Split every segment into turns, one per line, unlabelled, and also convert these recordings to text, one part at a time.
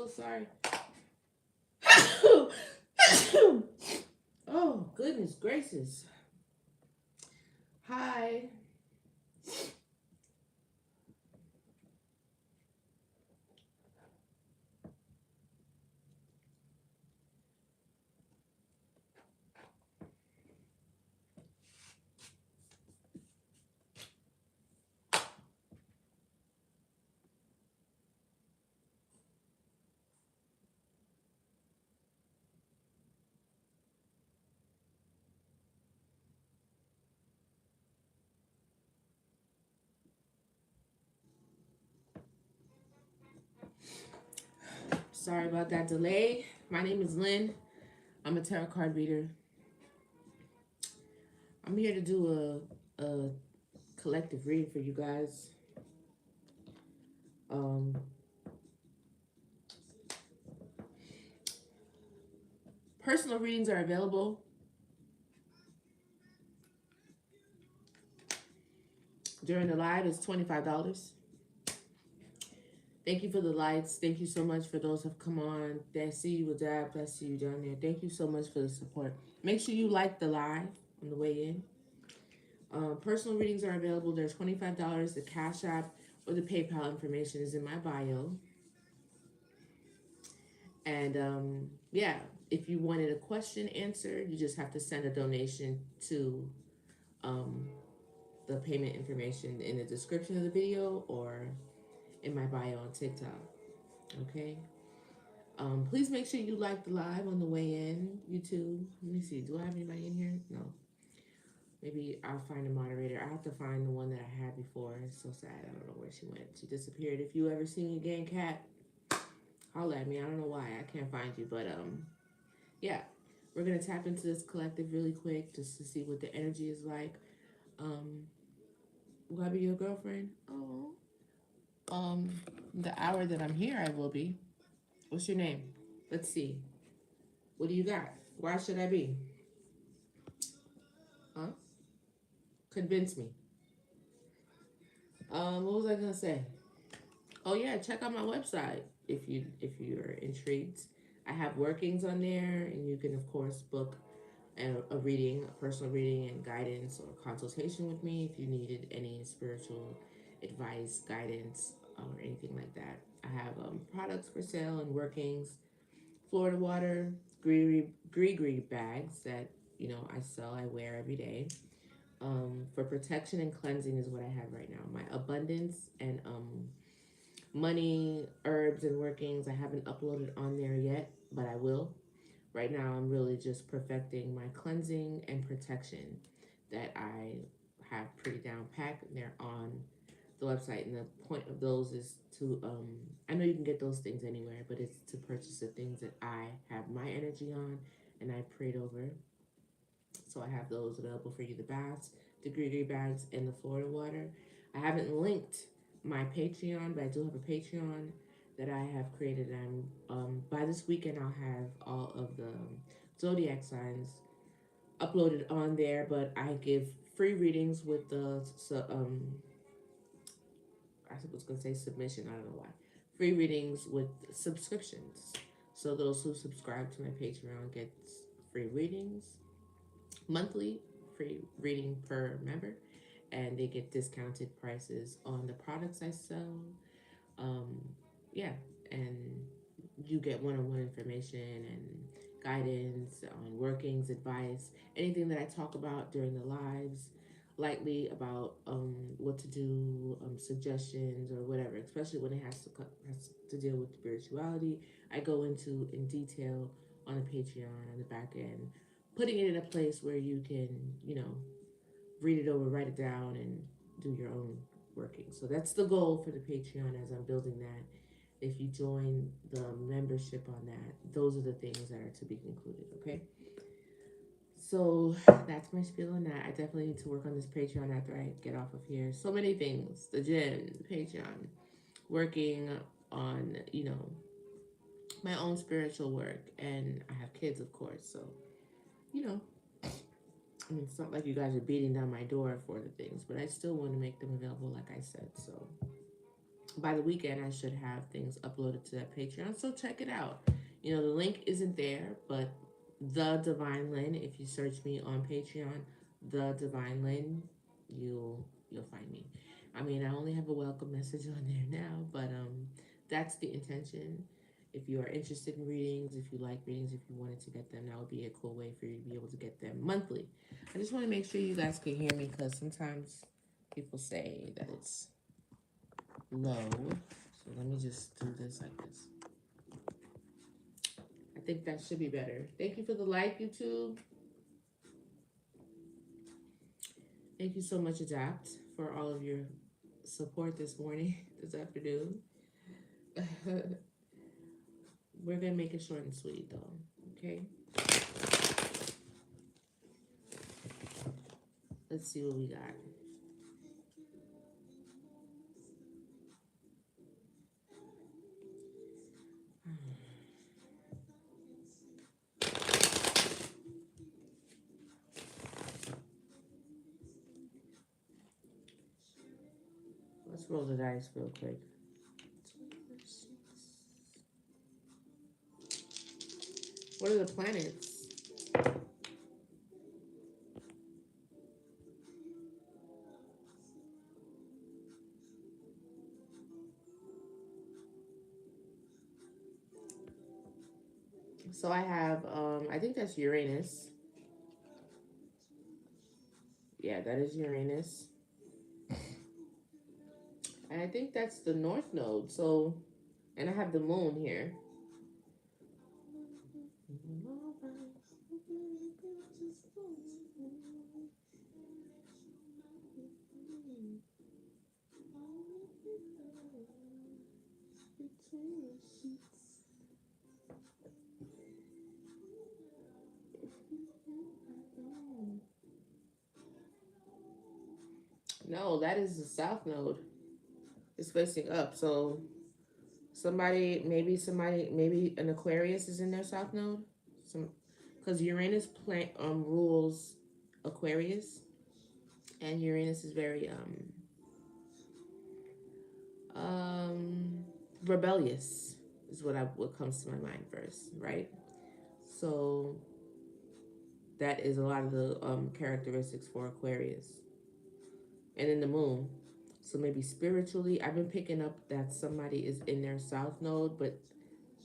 so sorry. Oh, goodness gracious. Hi. Sorry about that delay. My name is Lynn. I'm a tarot card reader. I'm here to do a collective reading for you guys. Um, Personal readings are available during the live. It's $25. Thank you for the likes. Thank you so much for those who have come on. I see you with Dab. I see you down there. Thank you so much for the support. Make sure you like the live on the way in. Personal readings are available. They're $25. The Cash App or the PayPal information is in my bio. And yeah, if you wanted a question answered, you just have to send a donation to um, the payment information in the description of the video or in my bio on TikTok. Okay. Please make sure you like the live on the way in. YouTube. Let me see. Do I have anybody in here? No. Maybe I'll find a moderator. I have to find the one that I had before. It's so sad. I don't know where she went. She disappeared. If you ever see me again, Cat, holla at me. I don't know why. I can't find you. But yeah. We're gonna tap into this collective really quick just to see what the energy is like. Will I be your girlfriend? Oh. The hour that I'm here I will be. What's your name? Let's see. What do you got? Why should I be? Huh? Convince me. What was I gonna say? Oh yeah, check out my website if you're intrigued. I have workings on there, and you can of course book a reading, a personal reading, and guidance or consultation with me if you needed any spiritual advice, guidance, or anything like that. I have products for sale and workings, Florida water, gree bags that I sell, I wear every day. For protection and cleansing is what I have right now. My abundance and money, herbs, and workings, I haven't uploaded on there yet, but I will. Right now, I'm really just perfecting my cleansing and protection that I have pretty down packed. They're on the website, and the point of those is to, I know you can get those things anywhere, but it's to purchase the things that I have my energy on and I prayed over. So I have those available for you, the baths, the gree bags, and the Florida water. I haven't linked my Patreon, but I do have a Patreon that I have created. And by this weekend, I'll have all of the zodiac signs uploaded on there. But I give free readings with the I was gonna say submission. I don't know why. Free readings with subscriptions. So those who subscribe to my Patreon get free readings monthly, free reading per member, and they get discounted prices on the products I sell. Um, yeah, and you get one-on-one information and guidance on workings, advice, anything that I talk about during the lives, lightly about what to do, suggestions or whatever, especially when it has to deal with spirituality. I go into in detail on the Patreon on the back end, putting it in a place where you can, read it over, write it down, and do your own working. So that's the goal for the Patreon as I'm building that. If you join the membership on that, those are the things that are to be concluded, okay? So that's my spiel on that. I definitely need to work on this Patreon after I get off of here. So many things, the gym, the Patreon, working on, my own spiritual work. And I have kids, of course. So, you know, I mean, it's not like you guys are beating down my door for the things, but I still want to make them available, like I said. So by the weekend, I should have things uploaded to that Patreon. So check it out. The link isn't there, but the Divine Lyne. If you search me on Patreon, the Divine Lyne, you'll find me. I mean, I only have a welcome message on there now, but that's the intention. If you are interested in readings, if you like readings, if you wanted to get them, that would be a cool way for you to be able to get them monthly. I just want to make sure you guys can hear me because sometimes people say that it's low. So let me just do this like this. I think that should be better. Thank you for the like, YouTube. Thank you so much, Adapt, for all of your support this morning, this afternoon. We're going to make it short and sweet, though. Okay? Let's see what we got. Let's roll the dice real quick. What are the planets? So I have, I think that's Uranus. Yeah, that is Uranus. And I think that's the North Node. So, and I have the Moon here. No, that is the South Node. It's facing up. So maybe an Aquarius is in their South Node. Because Uranus rules Aquarius, and Uranus is very rebellious. Is what comes to my mind first, right? So that is a lot of the characteristics for Aquarius, and in the Moon. So maybe spiritually, I've been picking up that somebody is in their South Node, but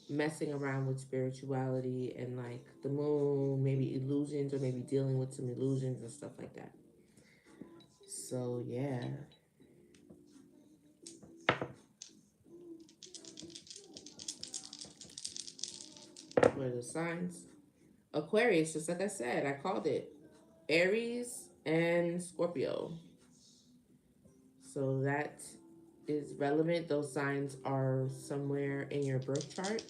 messing around with spirituality and like the Moon, maybe illusions, or maybe dealing with some illusions and stuff like that. So yeah. What are the signs? Aquarius, just like I said, I called it. Aries and Scorpio. So that is relevant. Those signs are somewhere in your birth chart.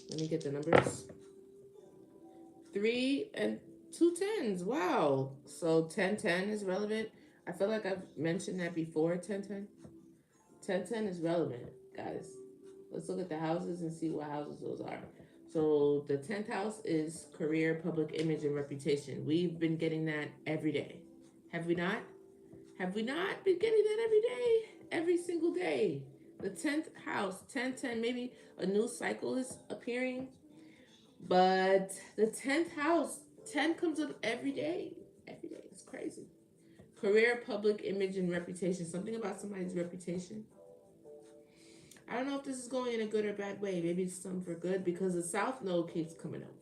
Let me get the numbers. 3 and 2 tens. Wow. So 10-10 is relevant. I feel like I've mentioned that before. 10-10. 10-10 is relevant, guys. Let's look at the houses and see what houses those are. So the 10th house is career, public image, and reputation. We've been getting that every day. Have we not? Have we not been getting that every day? Every single day. The 10th house, 10-10, maybe a new cycle is appearing. But the 10th house, 10 comes up every day. Every day. It's crazy. Career, public image, and reputation. Something about somebody's reputation. I don't know if this is going in a good or bad way. Maybe it's some for good because the South Node keeps coming up.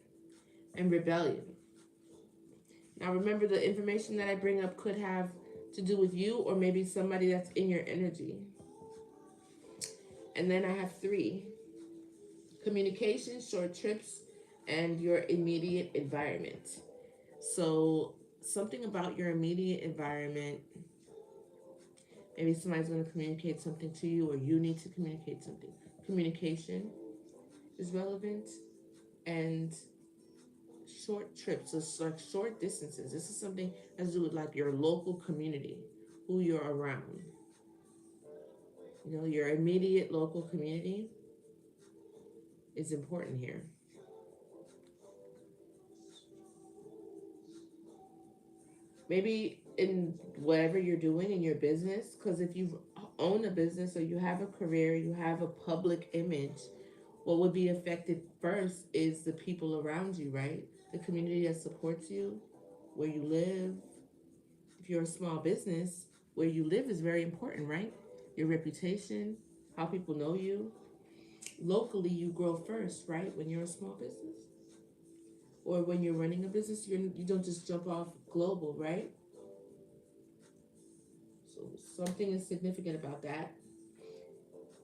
And rebellion. Now remember, the information that I bring up could have to do with you or maybe somebody that's in your energy. And then I have 3. Communication, short trips, and your immediate environment. So something about your immediate environment. Maybe somebody's going to communicate something to you or you need to communicate something. Communication is relevant. And short trips, it's like short distances. This is something that has to do with like your local community, who you're around. Your immediate local community is important here. Maybe in whatever you're doing in your business, because if you own a business or you have a career, you have a public image, what would be affected first is the people around you, right? The community that supports you, where you live. If you're a small business, where you live is very important, right? Your reputation, how people know you. Locally, you grow first, right? When you're a small business, or when you're running a business, you don't just jump off global, right? So something is significant about that.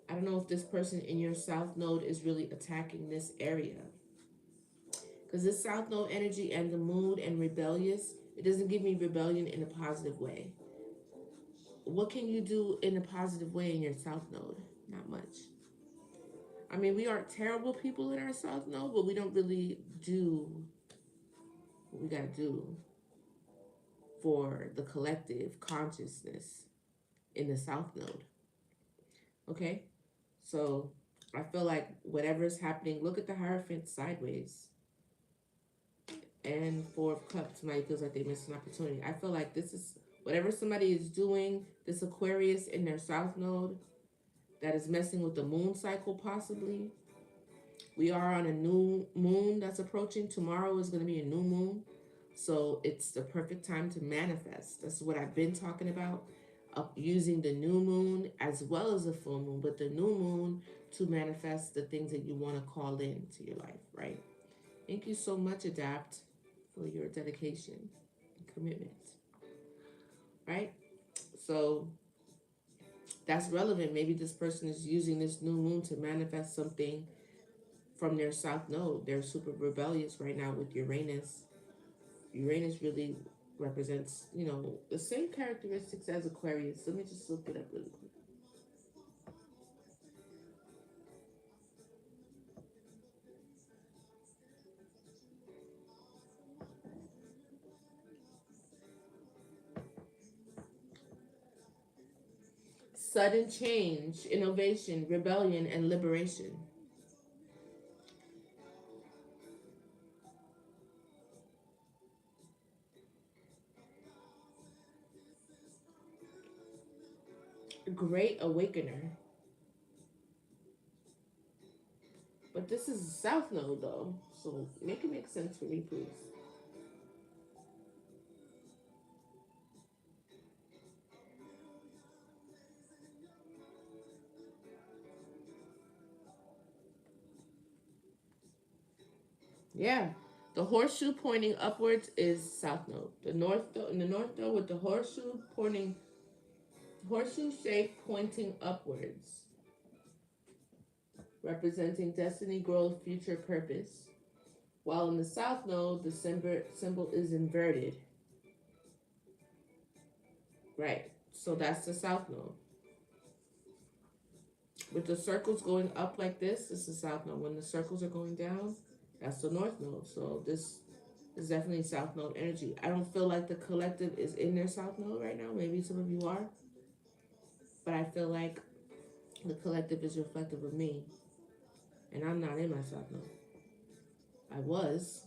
I don't know if this person in your south node is really attacking this area, because this south node energy and the mood and rebellious, it doesn't give me rebellion in a positive way. What can you do in a positive way in your south node? Not much. I mean, we aren't terrible people in our south node, but we don't really do what we gotta do for the collective consciousness in the south node. Okay? So I feel like whatever is happening, look at the Hierophant sideways. And Four of Cups, somebody feels like they missed an opportunity. I feel like this is whatever somebody is doing, this Aquarius in their south node, that is messing with the moon cycle possibly. We are on a new moon that's approaching. Tomorrow is going to be a new moon. So it's the perfect time to manifest. That's what I've been talking about. Using the new moon as well as the full moon, but the new moon to manifest the things that you want to call into your life, right? Thank you so much, Adapt, for your dedication and commitment, right? So that's relevant. Maybe this person is using this new moon to manifest something from their south node. They're super rebellious right now with Uranus. Uranus really represents, the same characteristics as Aquarius. Let me just look it up really quick. Sudden change, innovation, rebellion, and liberation. Great awakener. But this is South Node though, so make it make sense for me, please. Yeah, the horseshoe pointing upwards is South Node. The North Node with the horseshoe shape pointing upwards, representing destiny, growth, future purpose. While in the South Node, the symbol is inverted. Right. So that's the South Node. With the circles going up like this is the South Node. When the circles are going down, that's the North Node. So this is definitely South Node energy. I don't feel like the collective is in their South Node right now. Maybe some of you are. But I feel like the collective is reflective of me. And I'm not in my South Node. I was.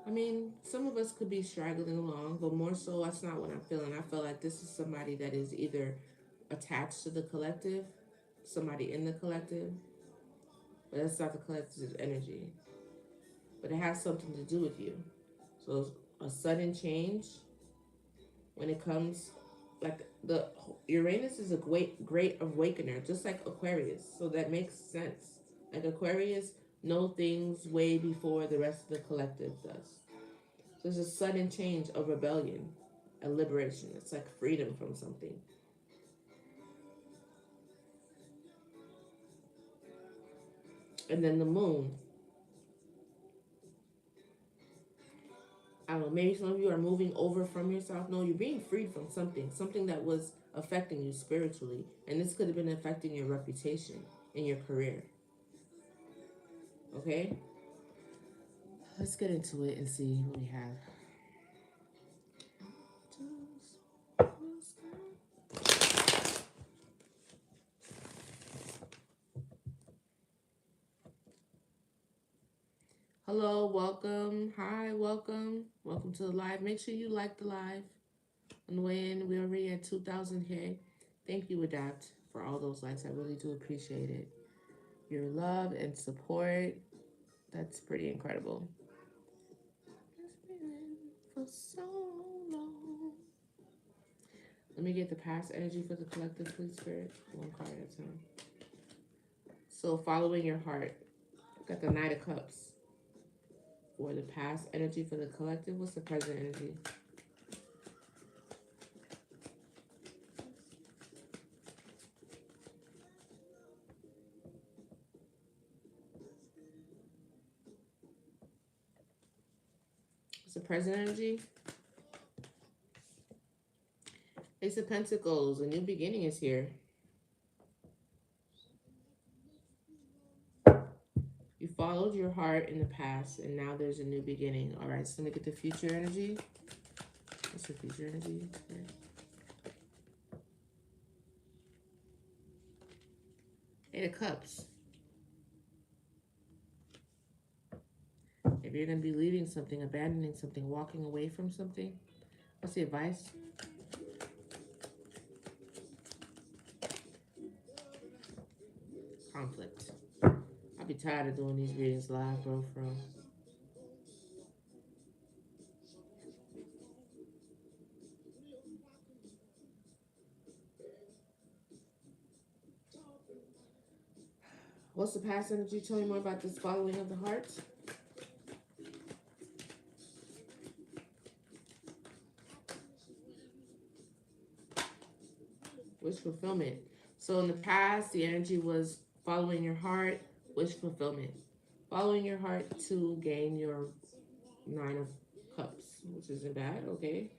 I mean, some of us could be straggling along, but more so, that's not what I'm feeling. I feel like this is somebody that is either attached to the collective, somebody in the collective, but that's not the collective's energy. But it has something to do with you. So a sudden change when it comes, like the Uranus is a great awakener, just like Aquarius. So that makes sense. Like Aquarius know things way before the rest of the collective does. So there's a sudden change, a rebellion, a liberation. It's like freedom from something. And then the moon. I don't know, maybe some of you are moving over from your south node. You're being freed from something that was affecting you spiritually. And this could have been affecting your reputation in your career. Okay? Let's get into it and see what we have. Hello, welcome. Hi, welcome. Welcome to the live. Make sure you like the live. On the way in, we're already at 2,000K. Thank you, Adapt, for all those likes. I really do appreciate it. Your love and support, that's pretty incredible. For so long. Let me get the past energy for the collective, please, Spirit. One card at a time. So, following your heart. Got the Knight of Cups. For the past energy for the collective, what's the present energy? What's the present energy? Ace of Pentacles, a new beginning is here. You followed your heart in the past, and now there's a new beginning. All right, so let me get the future energy. What's the future energy? Eight of Cups. If you're going to be leaving something, abandoning something, walking away from something, what's the advice? Conflict. I'll be tired of doing these readings live, bro, from. What's the past energy? Tell me more about this following of the heart. Wish fulfillment. So in the past, the energy was following your heart, wish fulfillment. Following your heart to gain your Nine of Cups, which isn't bad, okay?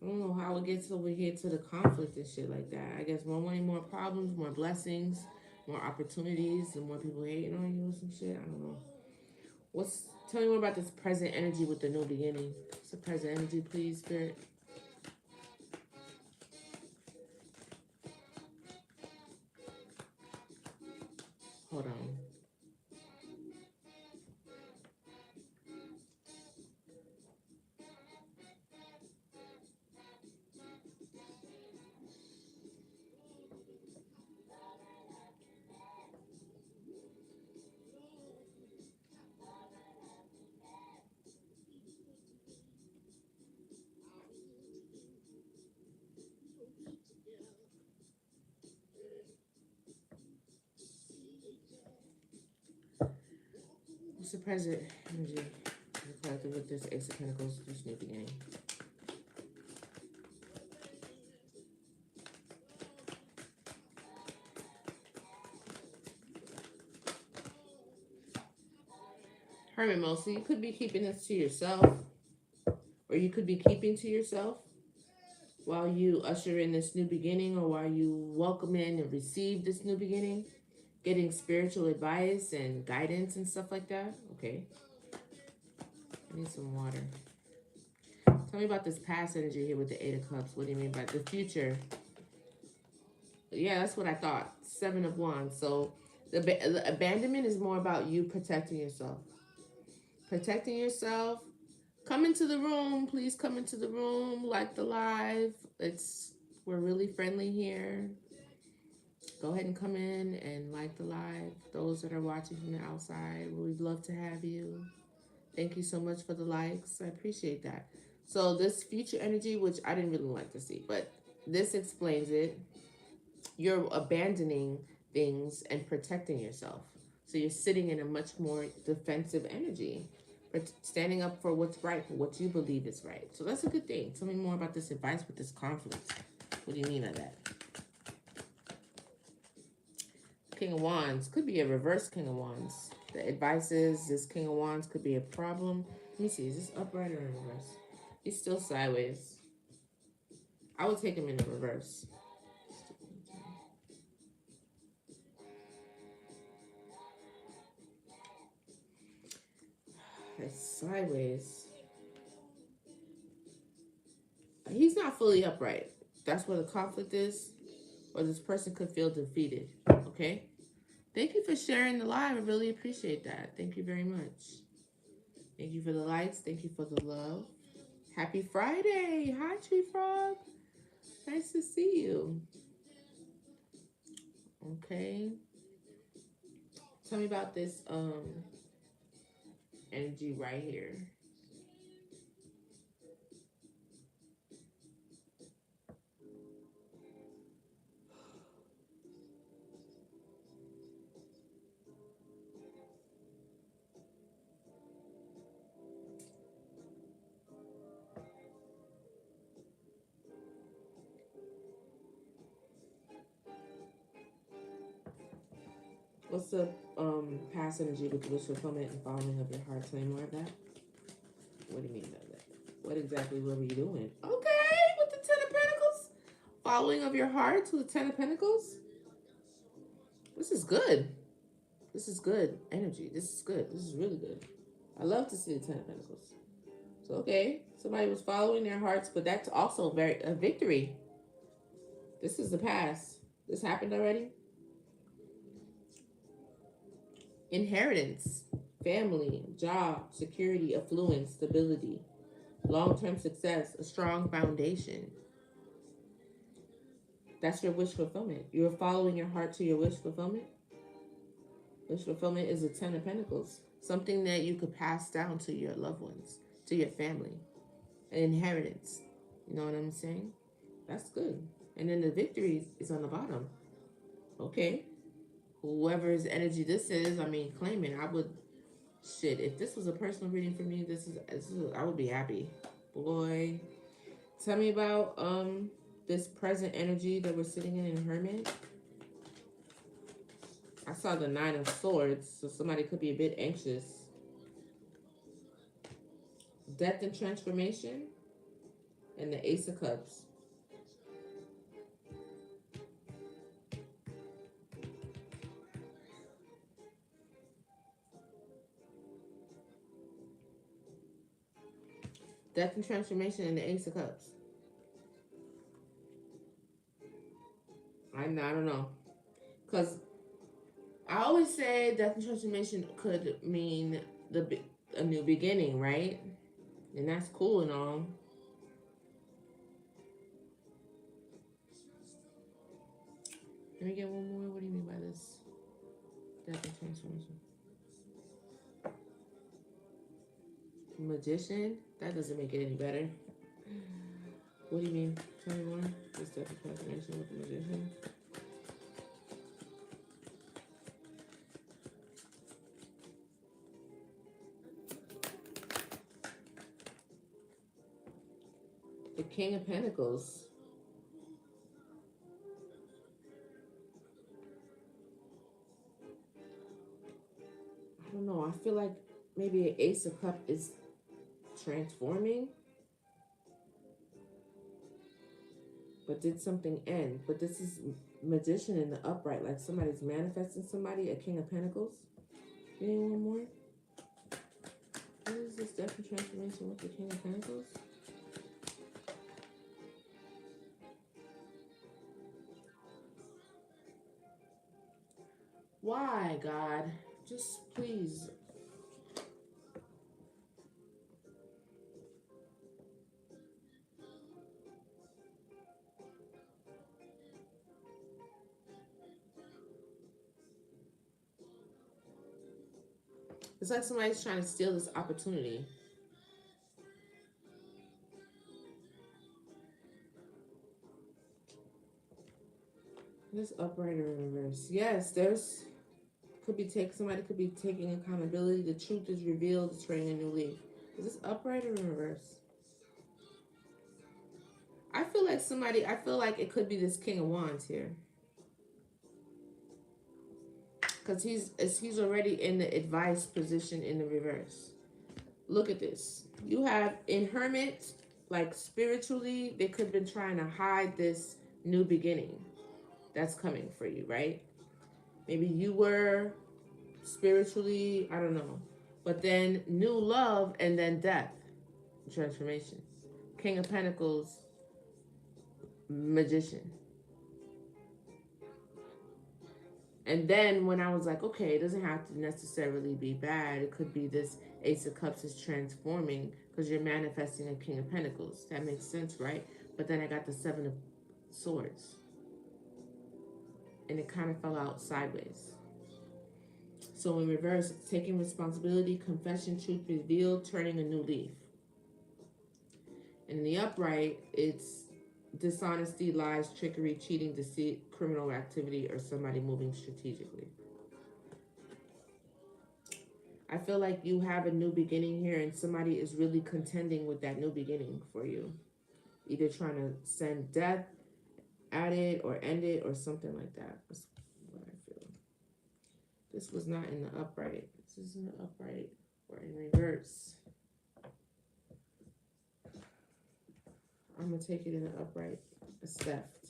I don't know how it gets over here to the conflict and shit like that. I guess more money, more problems, more blessings, more opportunities, and more people hating on you or some shit. I don't know. Tell me more about this present energy with the new beginning. What's the present energy, please, Spirit? Hold on. What's the present energy with this Ace of Pentacles, this new beginning? Hermit mode. So you could be keeping this to yourself, or you could be keeping to yourself while you usher in this new beginning, or while you welcome in and receive this new beginning, getting spiritual advice and guidance and stuff like that. Okay. I need some water. Tell me about this past energy here with the Eight of Cups. What do you mean by the future? Yeah, that's what I thought. Seven of Wands. So the abandonment is more about you protecting yourself. Protecting yourself. Come into the room. Please come into the room. Like the live. We're really friendly here. Go ahead and come in and like the live. Those that are watching from the outside, we'd love to have you. Thank you so much for the likes. I appreciate that. So this future energy, which I didn't really like to see, but this explains it. You're abandoning things and protecting yourself. So you're sitting in a much more defensive energy, but standing up for what's right, for what you believe is right. So that's a good thing. Tell me more about this advice with this conflict. What do you mean by that? King of Wands could be a reverse King of Wands. The advice is this King of Wands could be a problem. Let me see, is this upright or in reverse? He's still sideways. I would take him in the reverse. It's sideways. He's not fully upright. That's where the conflict is. Or this person could feel defeated. Okay? Thank you for sharing the live. I really appreciate that. Thank you very much. Thank you for the likes. Thank you for the love. Happy Friday. Hi, Tree Frog. Nice to see you. Okay. Tell me about this energy right here. What's the past energy with the wish fulfillment and following of your heart? Tell me more of that. What do you mean by that? What exactly were we doing? Okay, with the Ten of Pentacles. Following of your heart to the Ten of Pentacles. This is good. This is good energy. This is good. This is really good. I love to see the Ten of Pentacles. So okay, somebody was following their hearts, but that's also very a victory. This is the past. This happened already. Inheritance, family, job, security, affluence, stability, long-term success, a strong foundation. That's your wish fulfillment. You're following your heart to your wish fulfillment. Wish fulfillment is a Ten of Pentacles, something that you could pass down to your loved ones, to your family, an inheritance. You know what I'm saying? That's good. And then the victory is on the bottom. Okay. Whoever's energy this is, I mean, claim it. I would, shit, if this was a personal reading for me, I would be happy. Boy. Tell me about this present energy that we're sitting in Hermit. I saw the Nine of Swords, so somebody could be a bit anxious. Death and transformation, and the Ace of Cups. Death and transformation, and the Ace of Cups. I don't know, because I always say death and transformation could mean a new beginning, right? And that's cool and all. Let me get one more. What do you mean by this? Death and transformation. Magician? That doesn't make it any better. What do you mean? Tell me more. This death and transformation with the magician. The King of Pentacles. I don't know. I feel like maybe an Ace of Cups is transforming. But did something end? But this is magician in the upright. Like somebody's manifesting somebody. A King of Pentacles. You need one more? What is this death and transformation with the King of Pentacles? Why, God? Just please. It's like somebody's trying to steal this opportunity. This upright or in reverse. Yes, there's somebody could be taking accountability. The truth is revealed. It's raining a new leaf. Is this upright or in reverse? I feel like it could be this King of Wands here. Because he's already in the advice position in the reverse. Look at this. You have in Hermit, like spiritually, they could have been trying to hide this new beginning that's coming for you, right? Maybe you were spiritually, I don't know. But then new love and then death, transformation. King of Pentacles, magician. And then when I was like, okay, it doesn't have to necessarily be bad. It could be this Ace of Cups is transforming because you're manifesting a King of Pentacles. That makes sense, right? But then I got the Seven of Swords, and it kind of fell out sideways. So in reverse, it's taking responsibility, confession, truth revealed, turning a new leaf. And in the upright, it's dishonesty, lies, trickery, cheating, deceit, criminal activity, or somebody moving strategically. I feel like you have a new beginning here, and somebody is really contending with that new beginning for you. Either trying to send death at it or end it or something like that. That's what I feel. This was not in the upright. This is in the upright or in reverse. I'm going to take it in the upright. It's theft.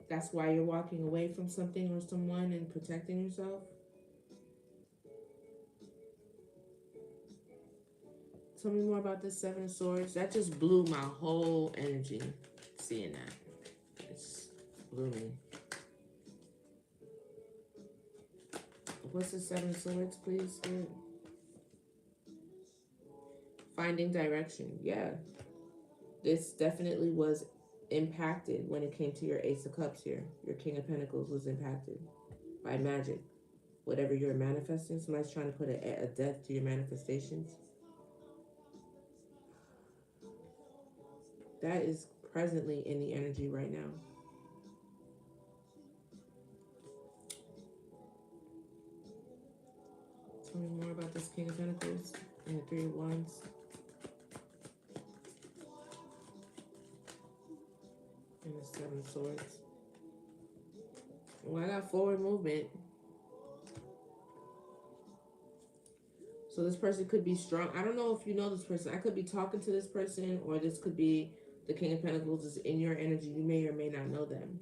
That's why you're walking away from something or someone and protecting yourself. Tell me more about this Seven of Swords. That just blew my whole energy seeing that. It's blew me. What's the Seven of Swords, please? Good. Finding direction. Yeah. This definitely was impacted when it came to your Ace of Cups here. Your King of Pentacles was impacted by magic. Whatever you're manifesting, somebody's trying to put a death to your manifestations. That is presently in the energy right now. Tell me more about this King of Pentacles and the Three of Wands. And the Seven of Swords. Well, I got forward movement. So this person could be strong. I don't know if you know this person. I could be talking to this person, or this could be the King of Pentacles is in your energy. You may or may not know them.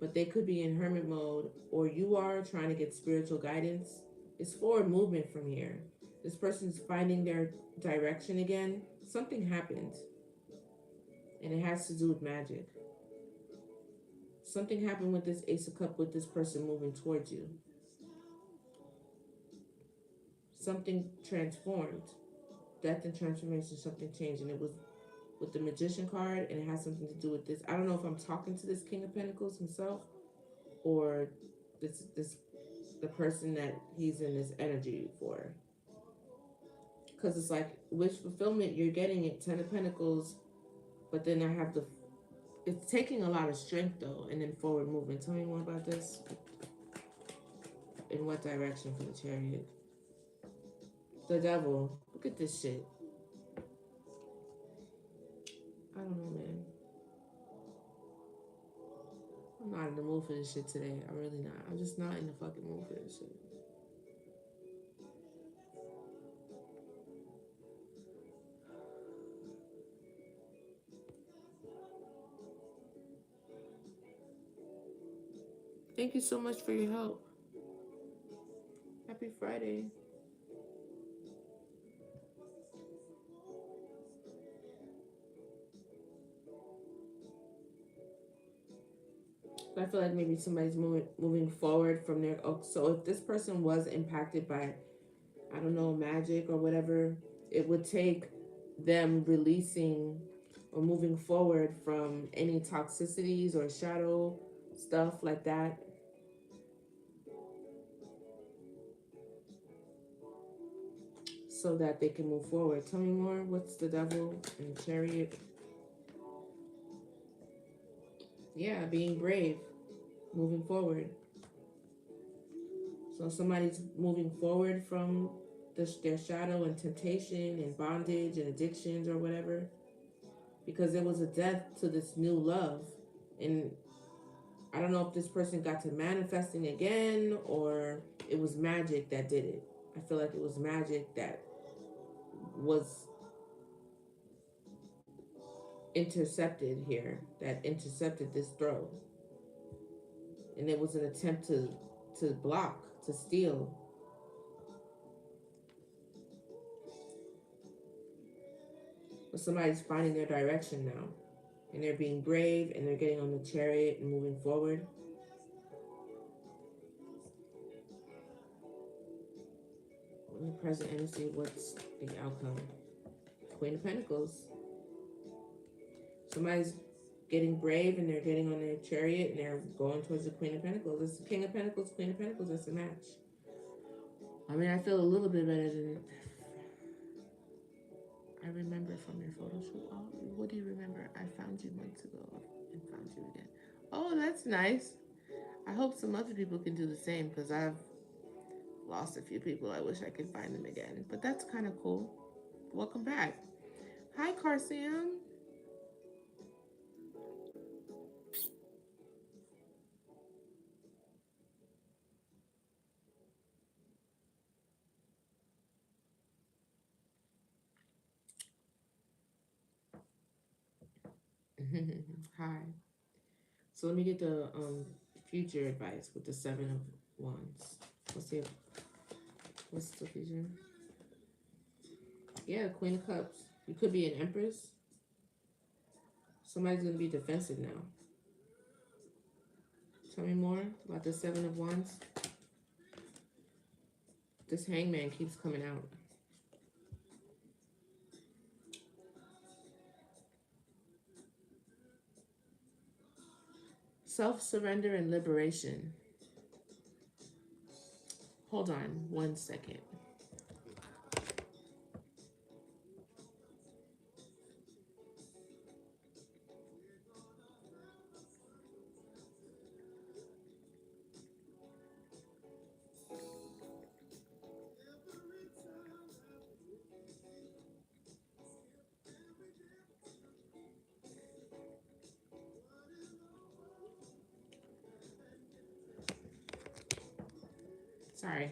But they could be in hermit mode, or you are trying to get spiritual guidance. It's forward movement from here. This person's finding their direction again. Something happened, and it has to do with magic. Something happened with this Ace of Cups with this person moving towards you. Something transformed. Death and transformation, something changed, and it was with the Magician card, and it has something to do with this. I don't know if I'm talking to this King of Pentacles himself, or this the person that he's in this energy for. Because it's like wish fulfillment, you're getting it, Ten of Pentacles, but then I have the. It's taking a lot of strength though, and then forward movement. Tell me more about this. In what direction for the Chariot? The Devil. Look at this shit. I don't know, man. I'm not in the mood for this shit today. I'm really not. I'm just not in the fucking mood for this shit. Thank you so much for your help. Happy Friday. I feel like maybe somebody's moving forward from there. Oh, so if this person was impacted by, I don't know, magic or whatever, it would take them releasing or moving forward from any toxicities or shadow stuff like that. So that they can move forward. Tell me more. What's the Devil and Chariot? Yeah, being brave, moving forward. So somebody's moving forward from their shadow and temptation and bondage and addictions or whatever, because there was a death to this new love. And I don't know if this person got to manifesting again or it was magic that did it. I feel like it was magic that was intercepted here, that intercepted this throw. And it was an attempt to block, to steal. But somebody's finding their direction now. and they're being brave, and they're getting on the chariot and moving forward. In the present energy, what's the outcome? Queen of Pentacles. Somebody's getting brave and they're getting on their chariot and they're going towards the Queen of Pentacles. It's the King of Pentacles, Queen of Pentacles. That's a match. I mean, I feel a little bit better than I remember from your photo shoot. Oh, what do you remember? I found you months ago and found you again. Oh, that's nice. I hope some other people can do the same because I've lost a few people. I wish I could find them again. But that's kind of cool. Welcome back. Hi, Carsium. Hi. So let me get the future advice with the Seven of Wands. Let's see. What's the future? Yeah, Queen of Cups. You could be an Empress. Somebody's gonna be defensive now. Tell me more about the Seven of Wands. This Hangman keeps coming out. Self-surrender and liberation. Hold on 1 second. Sorry.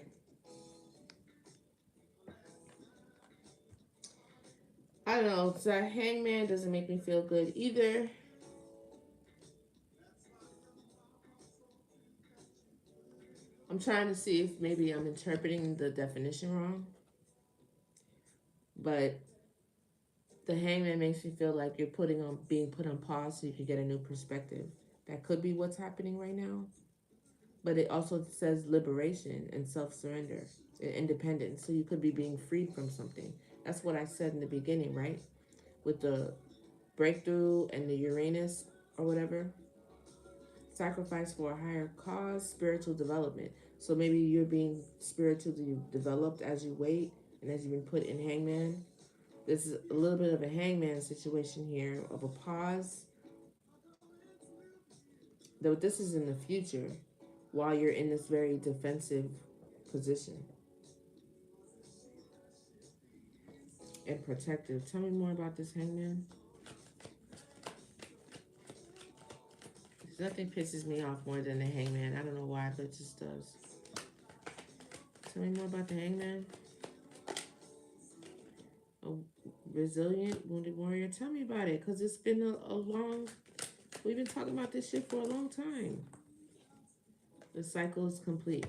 I don't know. So Hangman doesn't make me feel good either. I'm trying to see if maybe I'm interpreting the definition wrong. But the Hangman makes me feel like you're being put on pause so you can get a new perspective. That could be what's happening right now. But it also says liberation and self-surrender and independence. So you could be being freed from something. That's what I said in the beginning, right? With the breakthrough and the Uranus or whatever. Sacrifice for a higher cause, spiritual development. So maybe you're being spiritually developed as you wait and as you've been put in Hangman. This is a little bit of a Hangman situation here of a pause. Though this is in the future while you're in this very defensive position and protective. Tell me more about this Hangman. Nothing pisses me off more than the Hangman. I don't know why, but it just does. Tell me more about the Hangman. A resilient, wounded warrior. Tell me about it, because it's been a long... We've been talking about this shit for a long time. The cycle is complete.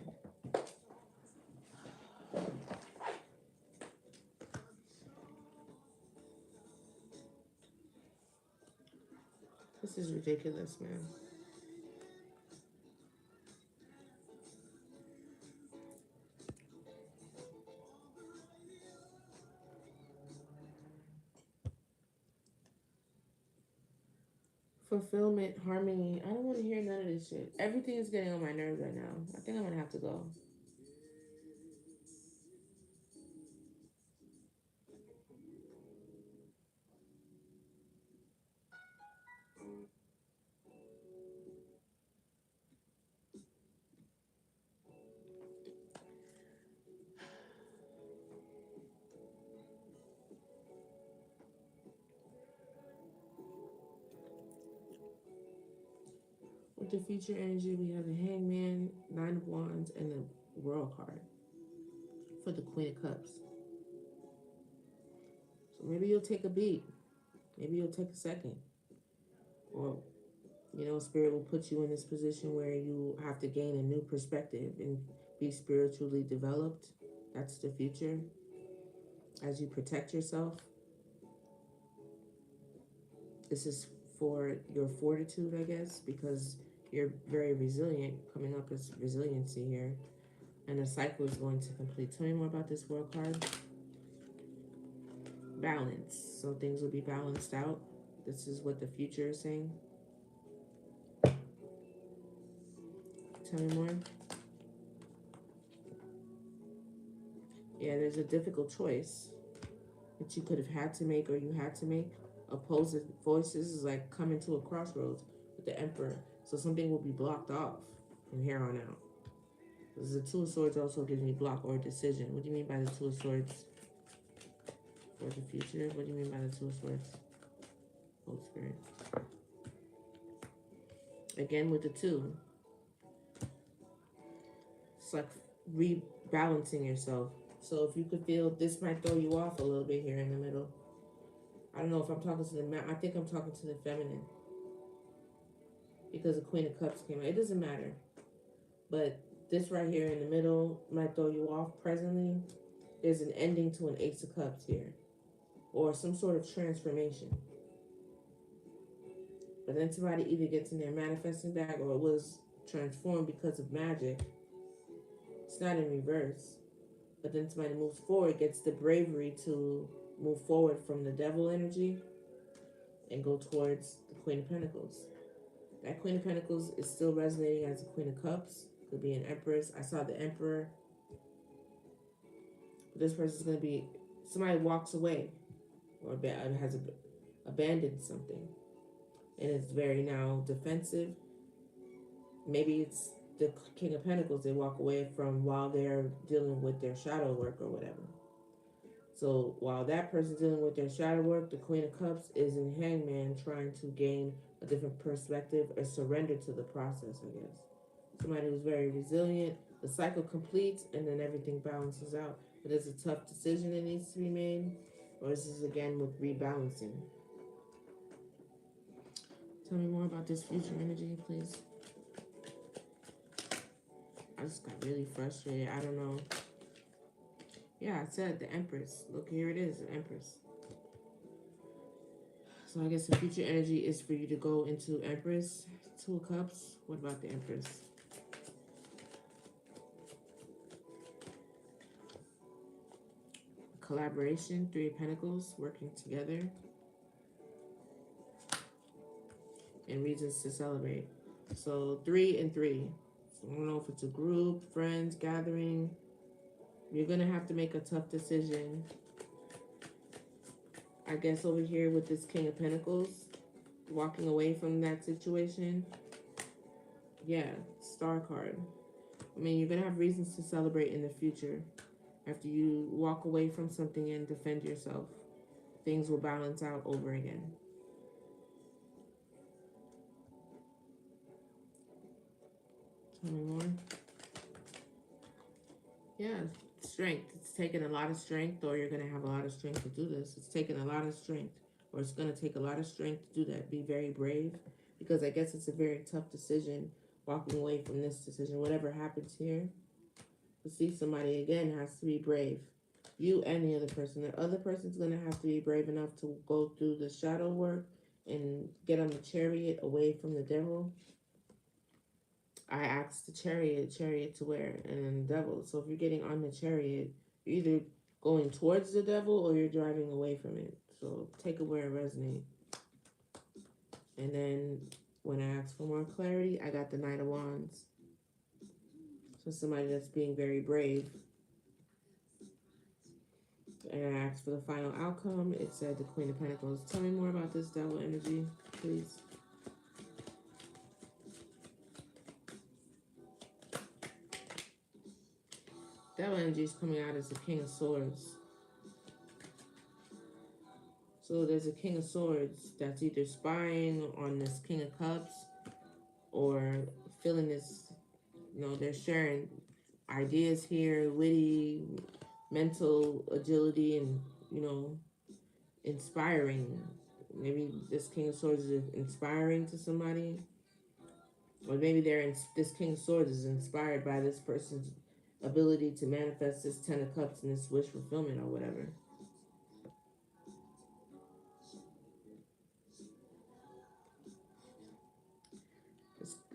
This is ridiculous, man. Fulfillment, harmony. I don't want to hear none of this shit. Everything is getting on my nerves right now. I think I'm going to have to go. With the future energy, we have the Hangman, Nine of Wands, and the World card for the Queen of Cups. So maybe you'll take a beat. Maybe you'll take a second. Or, Spirit will put you in this position where you have to gain a new perspective and be spiritually developed. That's the future. As you protect yourself, this is for your fortitude, I guess, because you're very resilient. Coming up as resiliency here. And the cycle is going to complete. Tell me more about this world card. Balance. So things will be balanced out. This is what the future is saying. Tell me more. Yeah, there's a difficult choice that you could have had to make or you had to make. Opposing voices is like coming to a crossroads with the Emperor. So something will be blocked off from here on out. Because the Two of Swords also gives me block or decision. What do you mean by the Two of Swords for the future? What do you mean by the Two of Swords? Holy Spirit. Again with the two. It's like rebalancing yourself. So if you could feel this might throw you off a little bit here in the middle. I don't know if I'm talking to the man. I think I'm talking to the feminine. Because the Queen of Cups came out. It doesn't matter. But this right here in the middle might throw you off presently. There's an ending to an Ace of Cups here. Or some sort of transformation. But then somebody either gets in their manifesting bag or it was transformed because of magic. It's not in reverse. But then somebody moves forward, gets the bravery to move forward from the devil energy and go towards the Queen of Pentacles. That Queen of Pentacles is still resonating as the Queen of Cups. Could be an Empress. I saw the Emperor. But this person's going to be, somebody walks away or has abandoned something. And it's very now defensive. Maybe it's the King of Pentacles they walk away from while they're dealing with their shadow work or whatever. So while that person's dealing with their shadow work, the Queen of Cups is in Hangman trying to gain a different perspective or surrender to the process, I guess. Somebody who's very resilient. The cycle completes and then everything balances out. But it's a tough decision that needs to be made. Or this is again with rebalancing. Tell me more about this future energy, please. I just got really frustrated. I don't know. Yeah, I said the Empress. Look, here it is, the Empress. So I guess the future energy is for you to go into Empress. Two of Cups. What about the Empress? Collaboration. Three of Pentacles. Working together. And reasons to celebrate. So 3 and 3. So I don't know if it's a group, friends, gathering. You're going to have to make a tough decision. I guess over here with this King of Pentacles, walking away from that situation. Yeah, Star card. I mean, you're going to have reasons to celebrate in the future. After you walk away from something and defend yourself, things will balance out over again. Tell me more. Yeah, strength. It's taken a lot of strength, or you're going to have a lot of strength to do this. It's taken a lot of strength, or it's going to take a lot of strength to do that. Be very brave, because I guess it's a very tough decision, walking away from this decision. Whatever happens here, to see somebody again has to be brave. You and the other person. The other person's going to have to be brave enough to go through the shadow work and get on the chariot away from the devil. I asked the chariot to where? And then the devil. So if you're getting on the chariot, you're either going towards the devil or you're driving away from it. So take it where it resonates. And then when I asked for more clarity, I got the Knight of Wands. So somebody that's being very brave. And I asked for the final outcome. It said the Queen of Pentacles. Tell me more about this devil energy, please. Devil energy is coming out as the King of Swords. So there's a King of Swords that's either spying on this King of Cups or feeling this, they're sharing ideas here, witty, mental agility, and, inspiring. Maybe this King of Swords is inspiring to somebody. Or maybe this King of Swords is inspired by this person's ability to manifest this Ten of Cups and this wish fulfillment or whatever.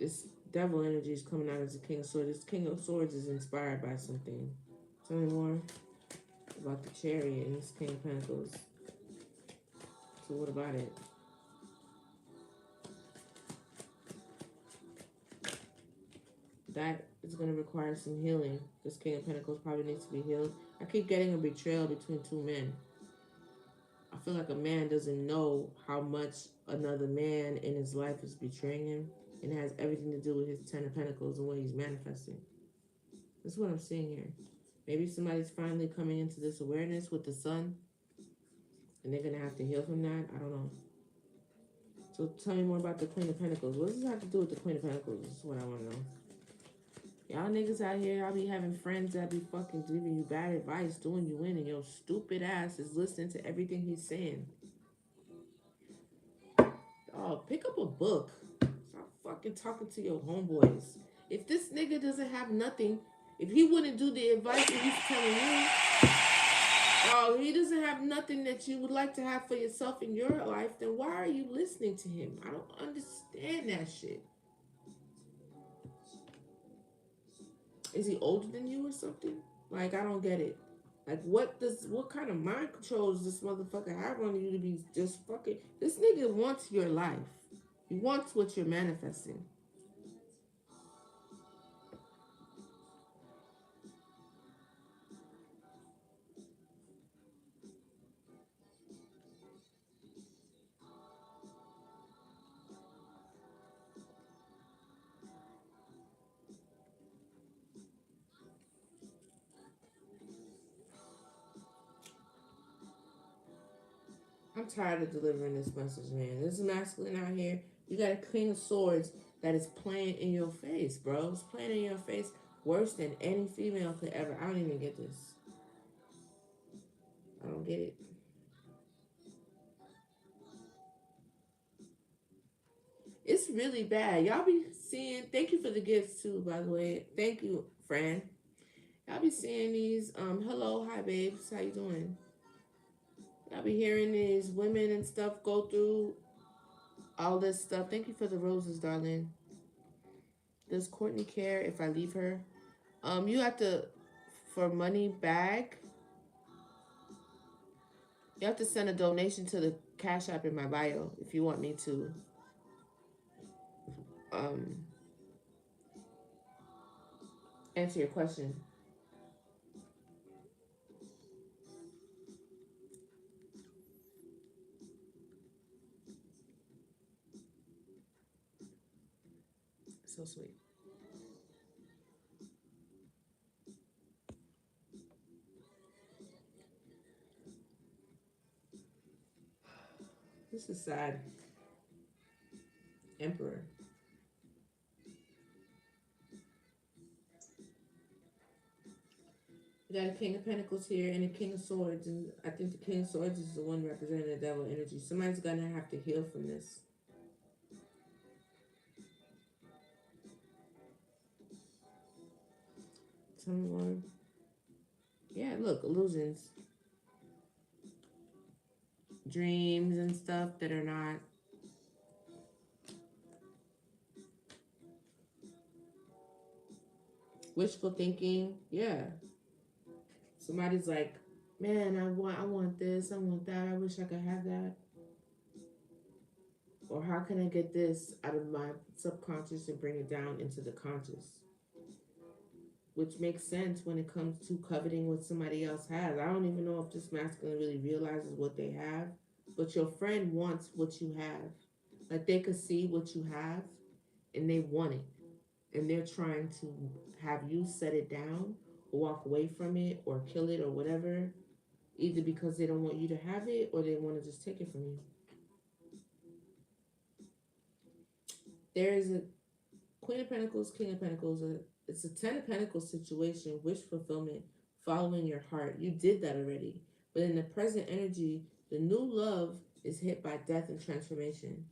This devil energy is coming out as the King of Swords. This King of Swords is inspired by something. Tell me more about the Chariot and this King of Pentacles. So what about it? That is going to require some healing. This King of Pentacles probably needs to be healed. I keep getting a betrayal between two men. I feel like a man doesn't know how much another man in his life is betraying him. And it has everything to do with his Ten of Pentacles and what he's manifesting. That's what I'm seeing here. Maybe somebody's finally coming into this awareness with the sun. And they're going to have to heal from that. I don't know. So tell me more about the Queen of Pentacles. What does this have to do with the Queen of Pentacles? This is what I want to know. Y'all niggas out here, y'all be having friends that be fucking giving you bad advice, doing you in, and your stupid ass is listening to everything he's saying. Oh, pick up a book. Stop fucking talking to your homeboys. If this nigga doesn't have nothing, if he wouldn't do the advice that he's telling you, oh, he doesn't have nothing that you would like to have for yourself in your life, then why are you listening to him? I don't understand that shit. Is he older than you or something? Like, I don't get it. Like, what kind of mind control does this motherfucker have on you to be just fucking... This nigga wants your life. He wants what you're manifesting. I'm tired of delivering this message, man. This is masculine out here. You got a King of Swords that is playing in your face, bro. It's playing in your face worse than any female could ever. I don't even get this. I don't get it. It's really bad. Y'all be seeing... Thank you for the gifts, too, by the way. Thank you, Fran. Y'all be seeing these... hello, hi, babes. How you doing? Y'all be hearing these women and stuff go through all this stuff. Thank you for the roses, darling. Does Courtney care if I leave her? You have to, for money back, you have to send a donation to the Cash App in my bio if you want me to answer your question. So sweet. This is sad. Emperor. We got a King of Pentacles here and a King of Swords, and I think the King of Swords is the one representing the devil energy. Somebody's gonna have to heal from this. Someone. Yeah, look, illusions. Dreams and stuff that are not wishful thinking. Yeah. Somebody's like, man, I want this, I want that, I wish I could have that. Or how can I get this out of my subconscious and bring it down into the conscious? Which makes sense when it comes to coveting what somebody else has. I don't even know if this masculine really realizes what they have, but your friend wants what you have. Like, they could see what you have and they want it. And they're trying to have you set it down or walk away from it or kill it or whatever, either because they don't want you to have it or they want to just take it from you. There is a Queen of Pentacles, King of Pentacles. It's a Ten of Pentacles situation, wish fulfillment, following your heart. You did that already. But in the present energy, the new love is hit by death and transformation.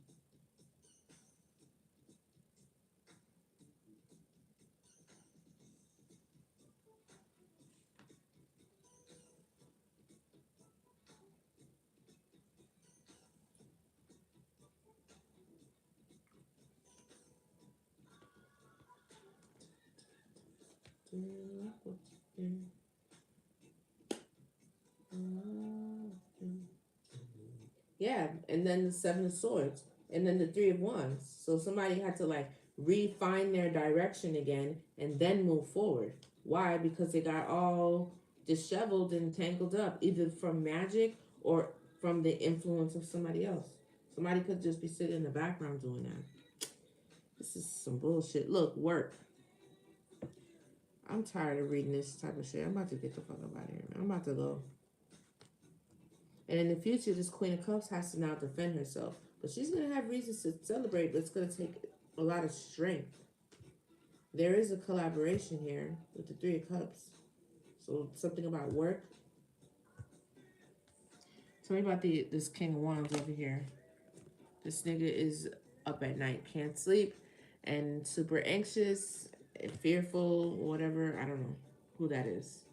Yeah, and then the Seven of Swords, and then the Three of Wands. So somebody had to like refine their direction again and then move forward. Why? Because they got all disheveled and tangled up, either from magic or from the influence of somebody else. Somebody could just be sitting in the background doing that. This is some bullshit. Look, work. I'm tired of reading this type of shit. I'm about to get the fuck up out of here, man. I'm about to go. And in the future, this Queen of Cups has to now defend herself. But she's going to have reasons to celebrate, but it's going to take a lot of strength. There is a collaboration here with the Three of Cups. So something about work. Tell me about this King of Wands over here. This nigga is up at night, can't sleep, and super anxious, and fearful, whatever. I don't know who that is.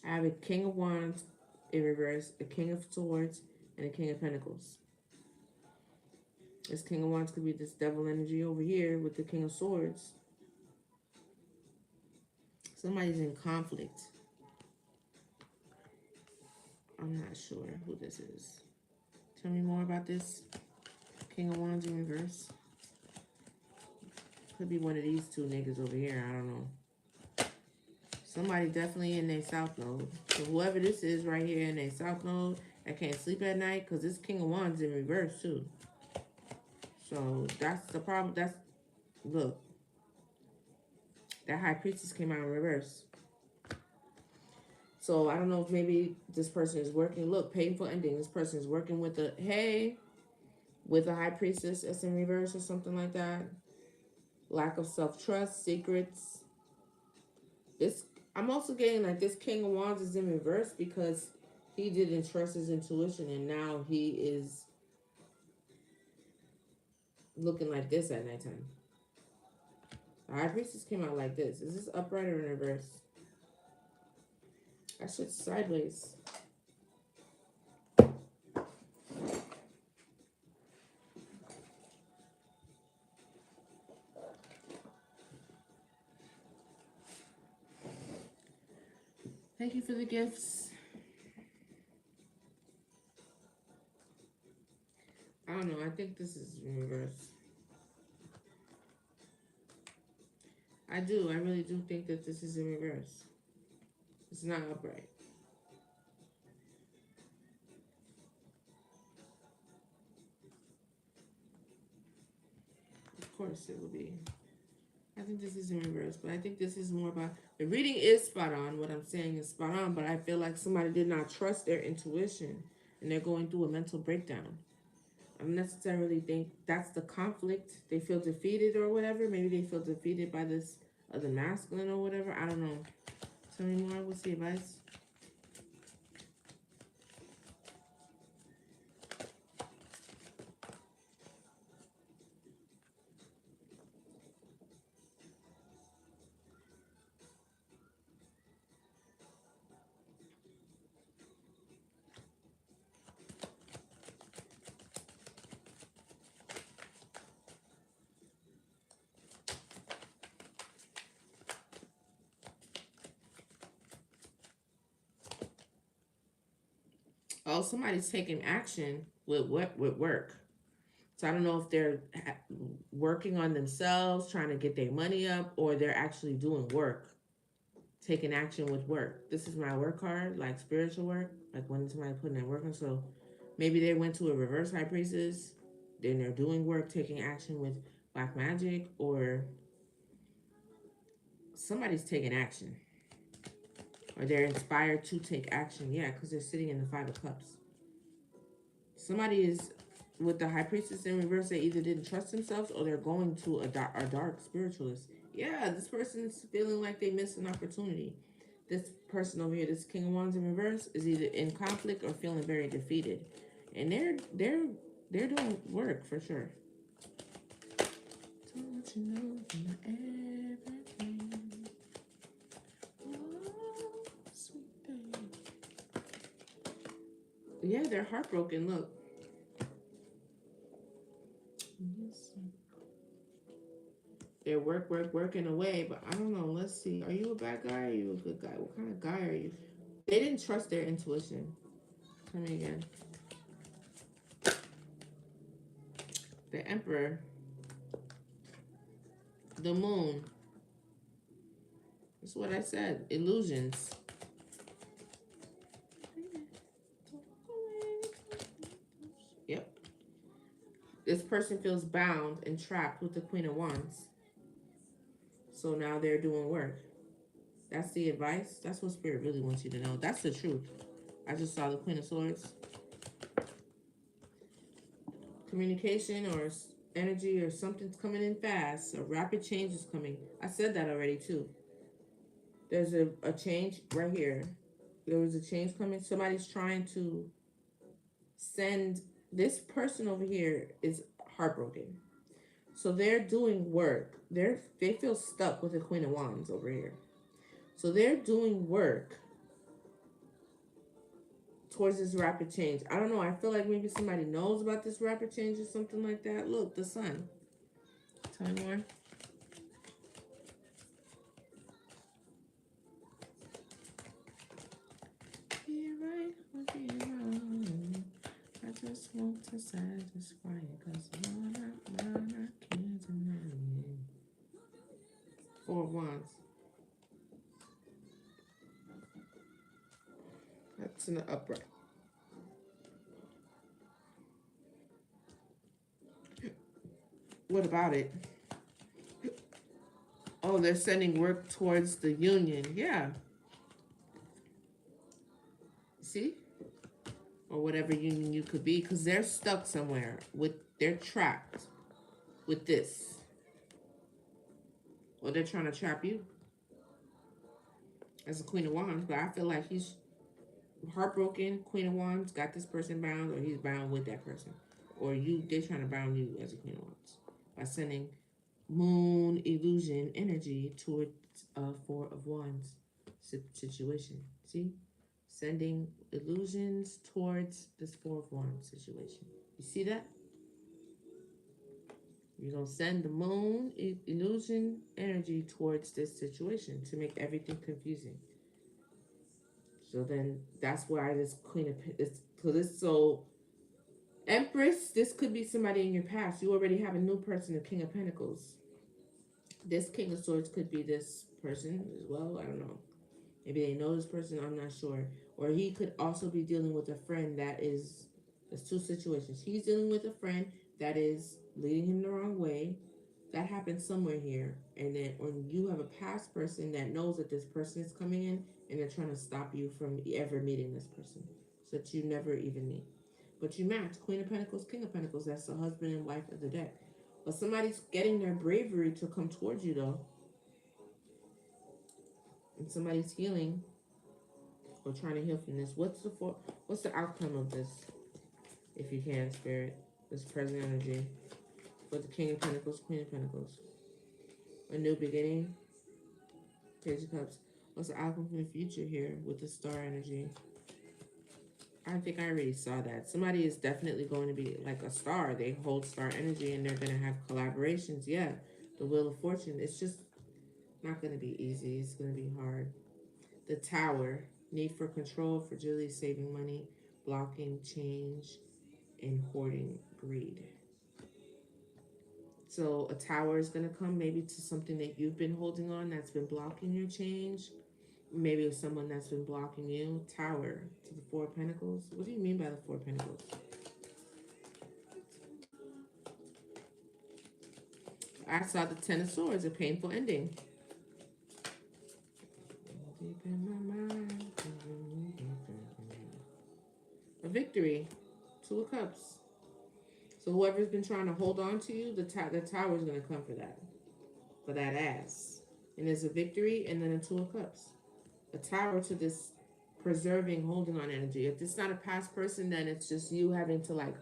I have a King of Wands in reverse, a King of Swords, and a King of Pentacles. This King of Wands could be this devil energy over here with the King of Swords. Somebody's in conflict. I'm not sure who this is. Tell me more about this King of Wands in reverse. Could be one of these two niggas over here. I don't know. Somebody definitely in their south node. So whoever this is right here in their south node that can't sleep at night, because this King of Wands in reverse too. So that's the problem. Look. That High Priestess came out in reverse. So I don't know if maybe this person is working. Look, painful ending. This person is working with with a High Priestess that's in reverse or something like that. Lack of self-trust, secrets. I'm also getting like this King of Wands is in reverse because he didn't trust his intuition and now he is looking like this at nighttime. The High Priestess came out like this. Is this upright or in reverse? That shit's sideways. Thank you for the gifts. I don't know. I think this is in reverse. I do. I really do think that this is in reverse. It's not upright. Of course it will be. I think this is in reverse, but I think this is more about... The reading is spot on. What I'm saying is spot on, but I feel like somebody did not trust their intuition and they're going through a mental breakdown. I don't necessarily think that's the conflict. They feel defeated or whatever. Maybe they feel defeated by this other masculine or whatever. I don't know. Tell me more. What's the advice? Oh, somebody's taking action with work. So I don't know if they're working on themselves, trying to get their money up, or they're actually doing work, taking action with work. This is my work card, like spiritual work, like when somebody putting their work on. So maybe they went to a reverse High Priestess, then they're doing work, taking action with black magic, or somebody's taking action. Or they're inspired to take action. Yeah, because they're sitting in the Five of Cups. Somebody is with the High Priestess in reverse. They either didn't trust themselves or they're going to a dark spiritualist. Yeah, this person's feeling like they missed an opportunity. This person over here, this King of Wands in reverse, is either in conflict or feeling very defeated. And they're doing work for sure. Don't you know my everything? Oh, sweet thing. Yeah, they're heartbroken. Look. They're working away, but I don't know. Let's see. Are you a bad guy or are you a good guy? What kind of guy are you? They didn't trust their intuition. Tell me again. The Emperor. The Moon. That's what I said. Illusions. Yep. This person feels bound and trapped with the Queen of Wands. So now they're doing work. That's the advice. That's what Spirit really wants you to know. That's the truth. I just saw the Queen of Swords. Communication or energy or something's coming in fast. A rapid change is coming. I said that already too. There's a change right here. There was a change coming. Somebody's trying to send this person over here is heartbroken. So they're doing work. They feel stuck with the Queen of Wands over here. So they're doing work towards this rapid change. I don't know. I feel like maybe somebody knows about this rapid change or something like that. Look, the sun. Tell me more. Be right or be wrong. I just want to satisfy it because you're not mine. I can't deny it. Four of Wands. That's in the upright. What about it? Oh, they're sending work towards the union. Yeah. See? Or whatever union you could be, because they're stuck somewhere they're trapped with this. Or they're trying to trap you as a Queen of Wands, but I feel like he's heartbroken. Queen of Wands got this person bound, or he's bound with that person. Or they're trying to bound you as a Queen of Wands by sending moon illusion energy towards a Four of Wands situation. See? Sending illusions towards this Four of Wands situation. You see that? You're going to send the moon illusion energy towards this situation to make everything confusing. So then that's why this Queen of so Empress, this could be somebody in your past. You already have a new person, the King of Pentacles. This King of Swords could be this person as well. I don't know. Maybe they know this person. I'm not sure. Or he could also be dealing with a friend that is. There's two situations. He's dealing with a friend that is leading him the wrong way. That happens somewhere here. And then when you have a past person that knows that this person is coming in and they're trying to stop you from ever meeting this person. So that you never even meet. But you match Queen of Pentacles, King of Pentacles. That's the husband and wife of the deck. But somebody's getting their bravery to come towards you though. And somebody's healing or trying to heal from this. What's the outcome of this? If you can, Spirit. This present energy. For the King of Pentacles, Queen of Pentacles. A new beginning. Page of Cups. What's the outcome from the future here with the star energy? I think I already saw that. Somebody is definitely going to be like a star. They hold star energy and they're going to have collaborations. Yeah. The Wheel of Fortune. It's just not going to be easy. It's going to be hard. The Tower. Need for control, fragility, saving money, blocking change, and hoarding greed. So a tower is going to come maybe to something that you've been holding on that's been blocking your change. Maybe it's someone that's been blocking you. Tower to the Four of Pentacles. What do you mean by the Four of Pentacles? I saw the Ten of Swords, a painful ending. Deep in my mind. A victory. Two of Cups. So whoever's been trying to hold on to you, the tower is going to come for that ass. And there's a victory and then a Two of Cups. A tower to this preserving, holding on energy. If it's not a past person, then it's just you having to like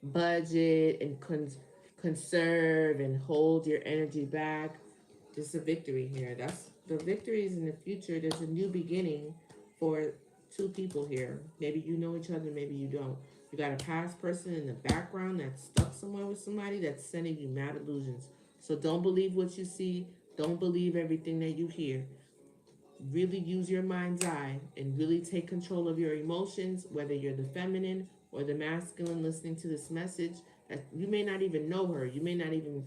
budget and conserve and hold your energy back. Just a victory here. That's the victories in the future. There's a new beginning for two people here. Maybe you know each other, maybe you don't. You got a past person in the background that's stuck somewhere with somebody that's sending you mad illusions. So don't believe what you see. Don't believe everything that you hear. Really use your mind's eye and really take control of your emotions, whether you're the feminine or the masculine listening to this message. That you may not even know her. You may not even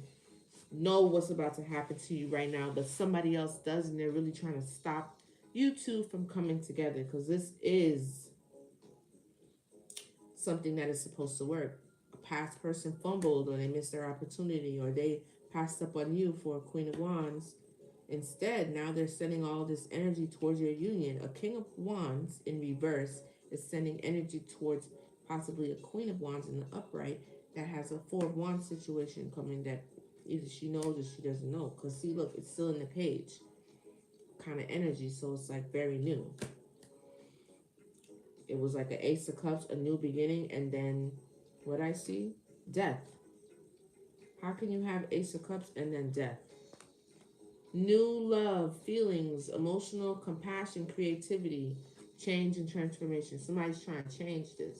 know what's about to happen to you right now, but somebody else does, and they're really trying to stop you two from coming together, because this is something that is supposed to work. A past person fumbled, or they missed their opportunity, or they passed up on you for a Queen of Wands. Instead, now they're sending all this energy towards your union. A King of Wands in reverse is sending energy towards possibly a Queen of Wands in the upright that has a Four of Wands situation coming, that either she knows or she doesn't know. Because, see, look, it's still in the page kind of energy, so it's like very new. It was like an Ace of Cups, a new beginning, and then what I see? Death. How can you have Ace of Cups and then death? New love, feelings, emotional compassion, creativity, change and transformation. Somebody's trying to change this.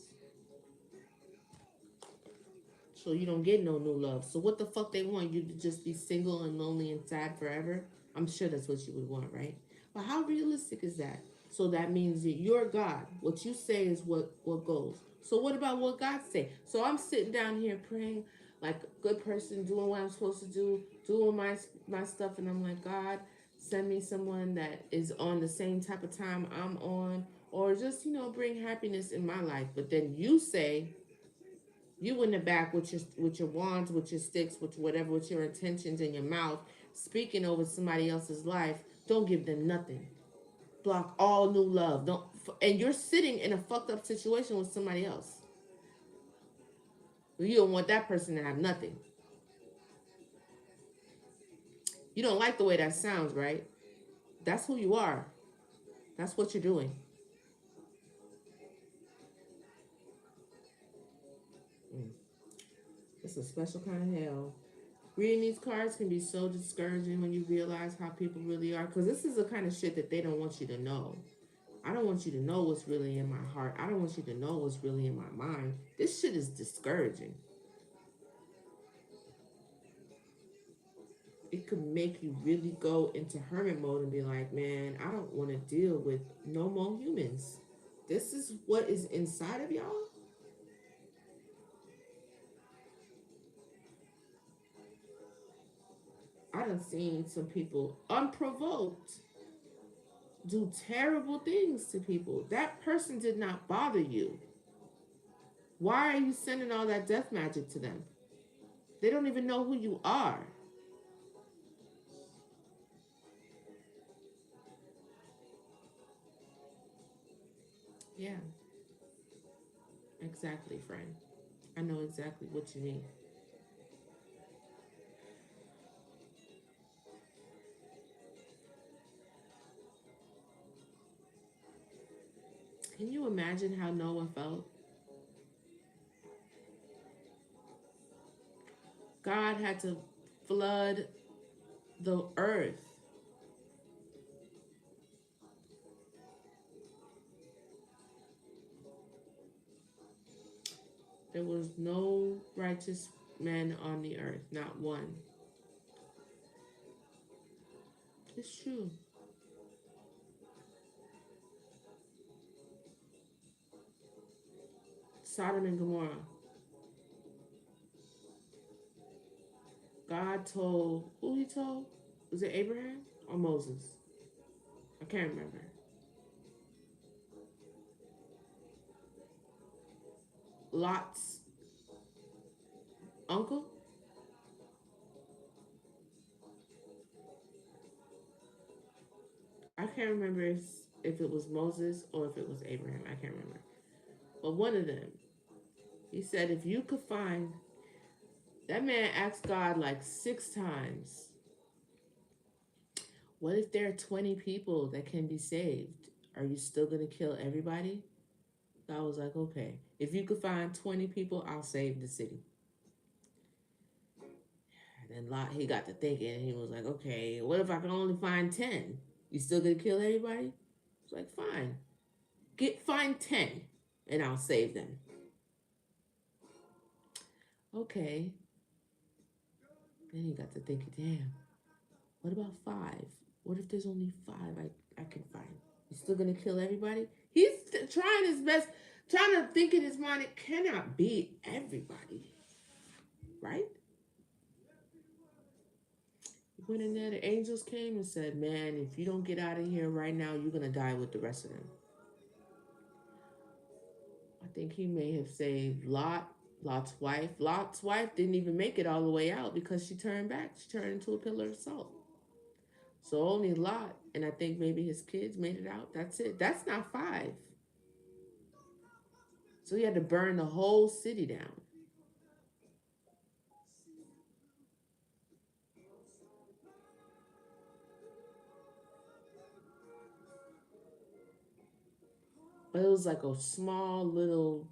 So you don't get no new love. So what the fuck they want? You to just be single and lonely and sad forever? I'm sure that's what you would want, right? But how realistic is that? So that means that you're God. What you say is what goes. So what about what God say? So I'm sitting down here praying like a good person, doing what I'm supposed to do, doing my stuff, and I'm like, God, send me someone that is on the same type of time I'm on, or just bring happiness in my life. But then you say, you in the back with your wands, with your sticks, with whatever, with your intentions in your mouth, speaking over somebody else's life. Don't give them nothing. Block all new love. Don't. And you're sitting in a fucked up situation with somebody else. You don't want that person to have nothing. You don't like the way that sounds, right? That's who you are. That's what you're doing. It's a special kind of hell. Reading these cards can be so discouraging when you realize how people really are. Because this is the kind of shit that they don't want you to know. I don't want you to know what's really in my heart. I don't want you to know what's really in my mind. This shit is discouraging. It could make you really go into hermit mode and be like, man, I don't want to deal with no more humans. This is what is inside of y'all. I done seen some people unprovoked do terrible things to people. That person did not bother you. Why are you sending all that death magic to them? They don't even know who you are. Yeah, exactly, friend. I know exactly what you mean. Can you imagine how Noah felt? God had to flood the earth. There was no righteous man on the earth, not one. It's true. Sodom and Gomorrah. God told, who he told? Was it Abraham or Moses? I can't remember. Lot's uncle? I can't remember if it was Moses or if it was Abraham. I can't remember. But one of them, he said, if you could find, that man asked God like 6 times, what if there are 20 people that can be saved? Are you still going to kill everybody? God was like, okay, if you could find 20 people, I'll save the city. And then Lot, he got to thinking, and he was like, okay, what if I can only find 10? You still gonna kill everybody? It's like, fine. Find 10 and I'll save them. Okay. Then he got to thinking, damn, what about 5? What if there's only 5 I can find? He's still gonna kill everybody? He's trying his best, trying to think in his mind, it cannot be everybody, right? He went in there, the angels came and said, man, if you don't get out of here right now, you're gonna die with the rest of them. I think he may have saved Lot, Lot's wife. Lot's wife didn't even make it all the way out because she turned back. She turned into a pillar of salt. So only Lot, and I think maybe his kids made it out. That's it. That's not 5. So he had to burn the whole city down. But it was like a small little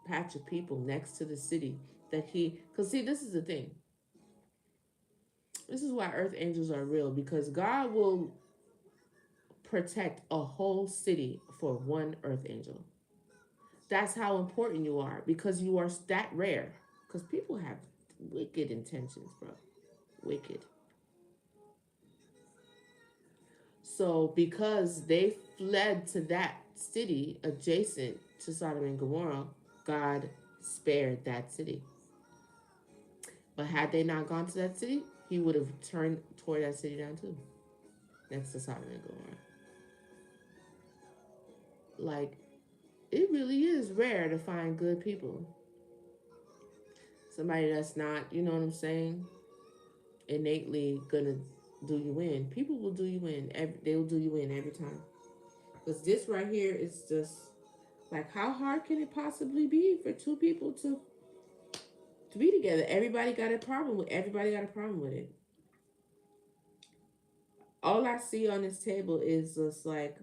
patch of people next to the city that he, because see, this is the thing. This is why earth angels are real, because God will protect a whole city for one earth angel. That's how important you are, because you are that rare. Because people have wicked intentions, bro. Wicked. So because they fled to that city adjacent to Sodom and Gomorrah, God spared that city. But had they not gone to that city, he would have tore that city down too. Next to Sodom and Gomorrah. Like, it really is rare to find good people. Somebody that's not, you know what I'm saying, innately gonna do you in. People will do you in. They will do you in every time. Because this right here is just like, how hard can it possibly be for two people to be together? Everybody got a problem with it. All I see on this table is just like,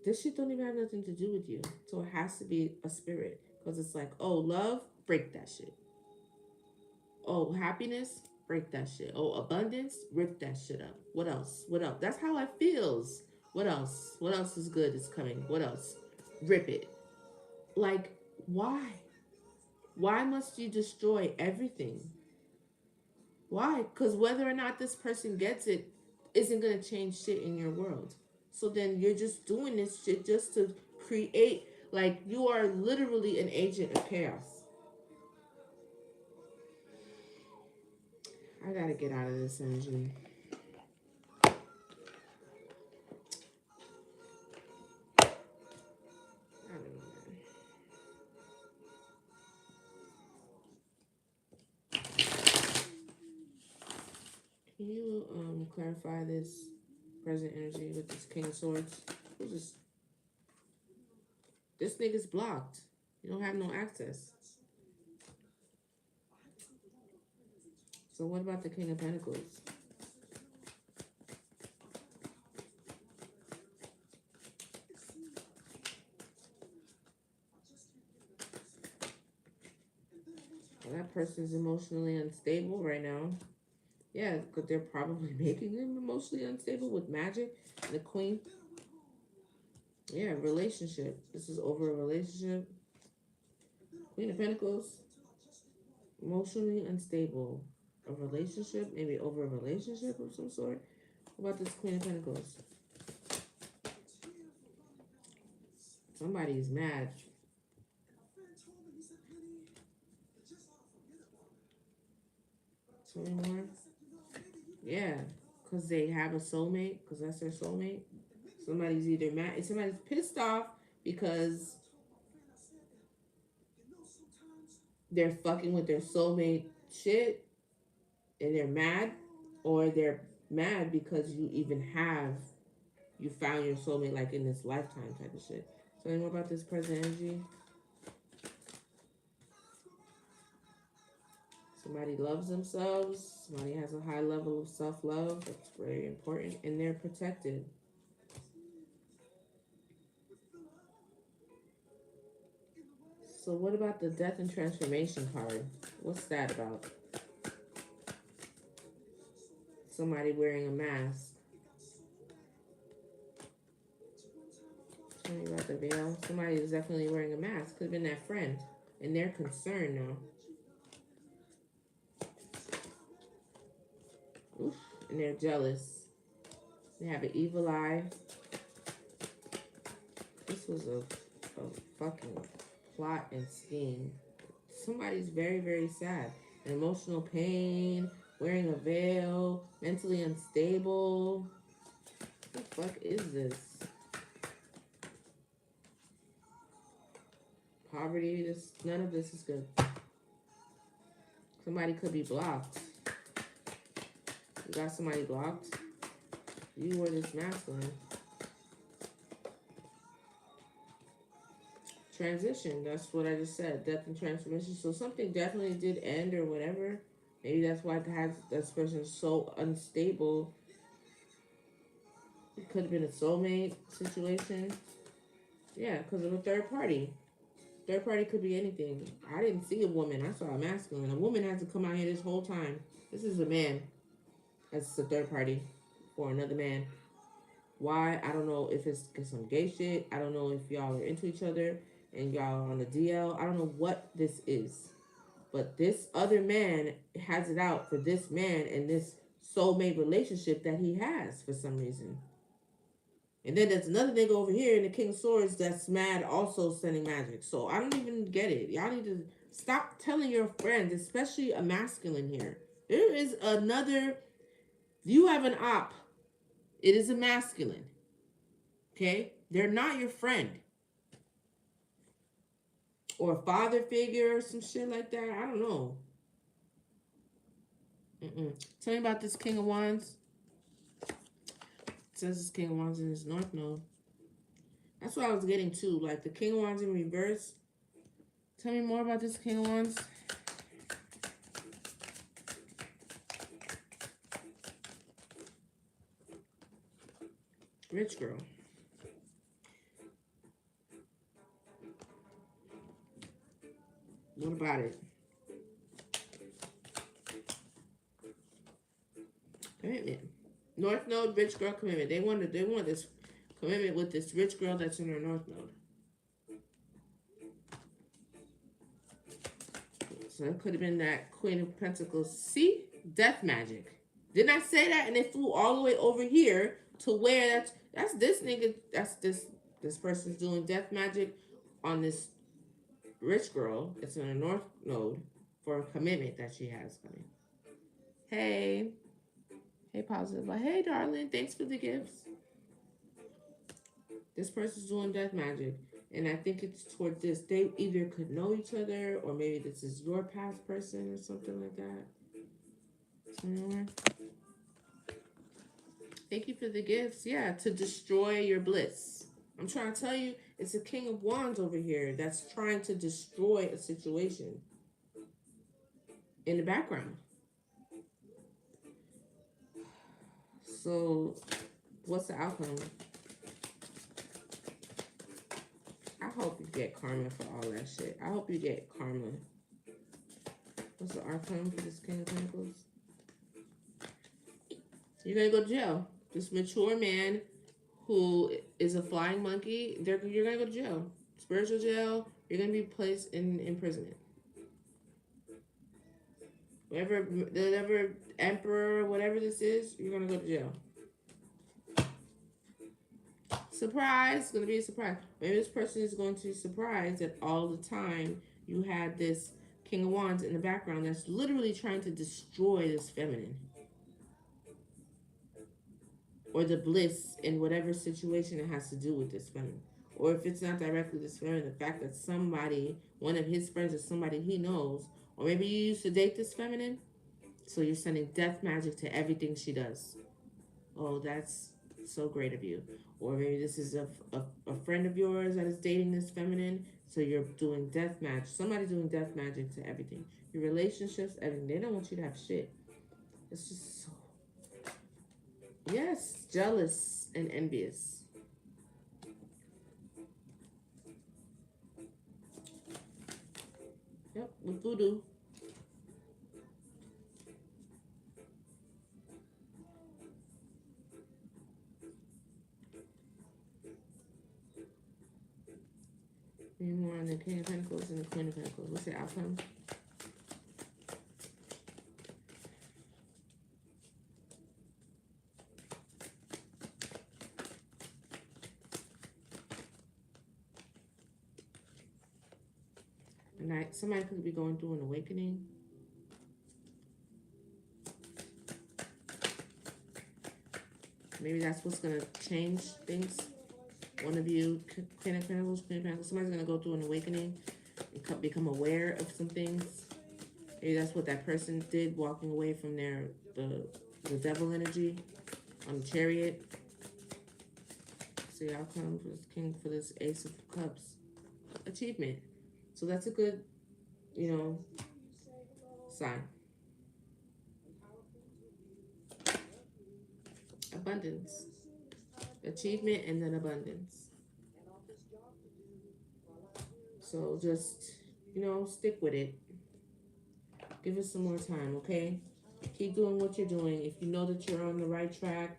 this shit don't even have nothing to do with you. So it has to be a spirit. Because it's like, oh, love, break that shit. Oh, happiness, break that shit. Oh, abundance, rip that shit up. What else? What else? That's how it feels. What else? What else is good is coming? What else? Rip it. Like, why? Why must you destroy everything? Why? Because whether or not this person gets it isn't going to change shit in your world. So then you're just doing this shit just to create, like, you are literally an agent of chaos. I gotta get out of this energy. I don't know, man. Can you clarify this present energy with this King of Swords? This nigga's blocked. You don't have no access. So what about the King of Pentacles? Well, that person's emotionally unstable right now. Yeah, because they're probably making them emotionally unstable with magic. The Queen. Yeah, relationship. This is over a relationship. Queen of Pentacles. Emotionally unstable. A relationship, maybe over a relationship of some sort. What about this Queen of Pentacles? Somebody's mad. Tell me more. Yeah, because they have a soulmate, because that's their soulmate. Somebody's either mad, somebody's pissed off because they're fucking with their soulmate shit and they're mad, or they're mad because you found your soulmate like in this lifetime type of shit. Tell me more about this present energy. Somebody loves themselves. Somebody has a high level of self-love. That's very important. And they're protected. So what about the death and transformation card? What's that about? Somebody wearing a mask. Tell me about the veil. Somebody is definitely wearing a mask. Could have been that friend. And they're concerned now. and they're jealous. They have an evil eye. This was a fucking plot and scheme. Somebody's very, very sad. An emotional pain, wearing a veil, mentally unstable. What the fuck is this? Poverty, none of this is good. Somebody could be blocked. You got somebody blocked? You were this masculine. Transition, that's what I just said. Death and transformation. So something definitely did end or whatever. Maybe that's why this person is so unstable. It could have been a soulmate situation. Yeah, because of a third party. Third party could be anything. I didn't see a woman. I saw a masculine. A woman has to come out here this whole time. This is a man. That's a third party for another man. Why? I don't know if it's some gay shit. I don't know if y'all are into each other and y'all are on the DL. I don't know what this is. But this other man has it out for this man and this soulmate relationship that he has for some reason. And then there's another nigga over here in the King of Swords that's mad, also sending magic. So I don't even get it. Y'all need to stop telling your friends, especially a masculine here. There is another, you have an op. It is a masculine. Okay? They're not your friend. Or a father figure or some shit like that. I don't know. Tell me about this King of Wands. It says this King of Wands in his North Node. That's what I was getting to. Like the King of Wands in reverse. Tell me more about this King of Wands. Rich girl. What about it? Commitment. North Node, rich girl commitment. They want this commitment with this rich girl that's in her North Node. So it could have been that Queen of Pentacles. See? Death magic. Didn't I say that? And it flew all the way over here to where that's this nigga, that's this person's doing death magic on this rich girl that's in her North Node for a commitment that she has coming. Hey. Hey, positive. Like, hey, darling. Thanks for the gifts. This person's doing death magic. And I think it's toward this. They either could know each other or maybe this is your past person or something like that. Somewhere. Thank you for the gifts. Yeah, to destroy your bliss. I'm trying to tell you, it's a King of Wands over here that's trying to destroy a situation in the background. So, what's the outcome? I hope you get karma for all that shit. I hope you get karma. What's the outcome for this King of Pentacles? You're going to go to jail. This mature man who is a flying monkey, you're going to go to jail. Spiritual jail. You're going to be placed in imprisonment. Whatever emperor, whatever this is, you're going to go to jail. Surprise. It's going to be a surprise. Maybe this person is going to be surprised that all the time you had this King of Wands in the background that's literally trying to destroy this feminine. Or the bliss in whatever situation it has to do with this feminine. Or if it's not directly this feminine, the fact that somebody, one of his friends or somebody he knows, or maybe you used to date this feminine, so you're sending death magic to everything she does. Oh, that's so great of you. Or maybe this is a friend of yours that is dating this feminine, so you're doing death magic. Somebody's doing death magic to everything. Your relationships, everything. They don't want you to have shit. It's just so... Yes, jealous and envious. Yep, with voodoo. Any more on the King of Pentacles and the Queen of Pentacles? What's the outcome? Somebody could be going through an awakening. Maybe that's what's going to change things. One of you, Queen of Pentacles, somebody's going to go through an awakening and become aware of some things. Maybe that's what that person did, walking away from the devil energy on the Chariot. See, outcome for this King, for this Ace of Cups. Achievement. So that's a good, sign. Abundance. Achievement and then abundance. So just, stick with it. Give it some more time, okay? Keep doing what you're doing. If you know that you're on the right track,